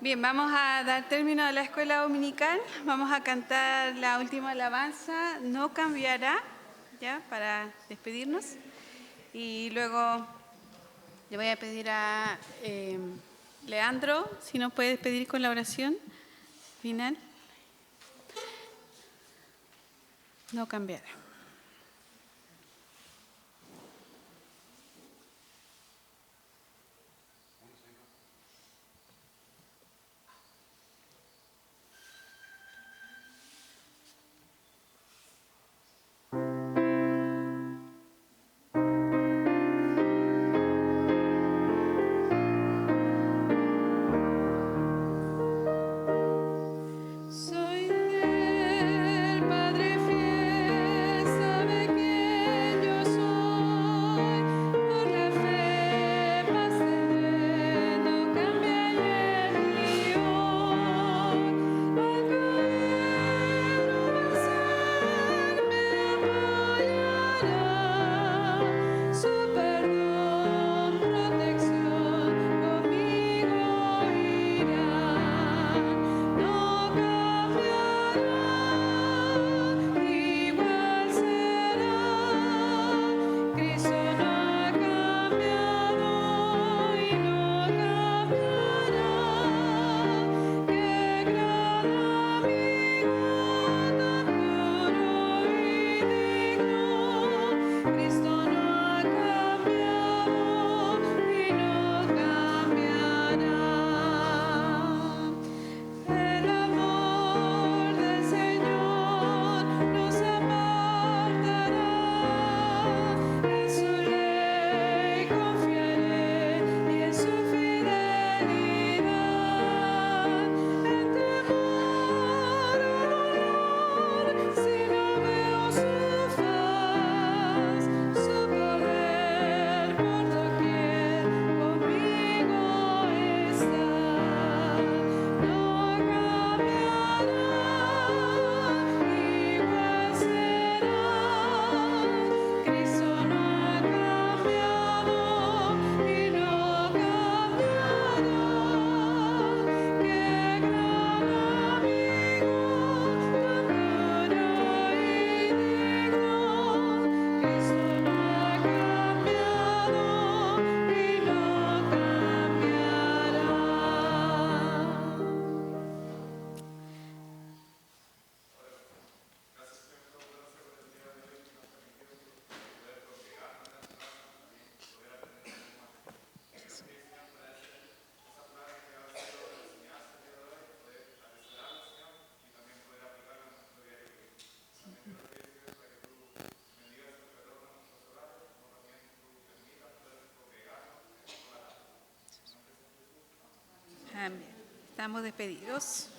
Bien, vamos a dar término a la escuela dominical. Vamos a cantar la última alabanza, No cambiará, ya, para despedirnos. Y luego le voy a pedir a Leandro si nos puede despedir con la oración final. No cambiará. Soy del Padre fiel, sabe quién yo soy, por la fe más tendré, no cambia ayer ni hoy. Al caer o vencer me apoyará, su perdón, protección conmigo irá. No cambiará, igual será. Cristo no ha cambiado y no cambiará. Qué gran amigo tan puro y digno. Cristo no ha cambiado y no cambiará. El amor del Señor nos apartará, en su ley confiaré y en su fidelidad. En temor o dolor, si no veo su faz, su poder por doquier conmigo está. No cambiará, igual será. Cristo no ha cambiado y no cambiará. Qué gran amigo tan puro y digno. Cristo no ha cambiado y no cambiará. Amén. Estamos despedidos.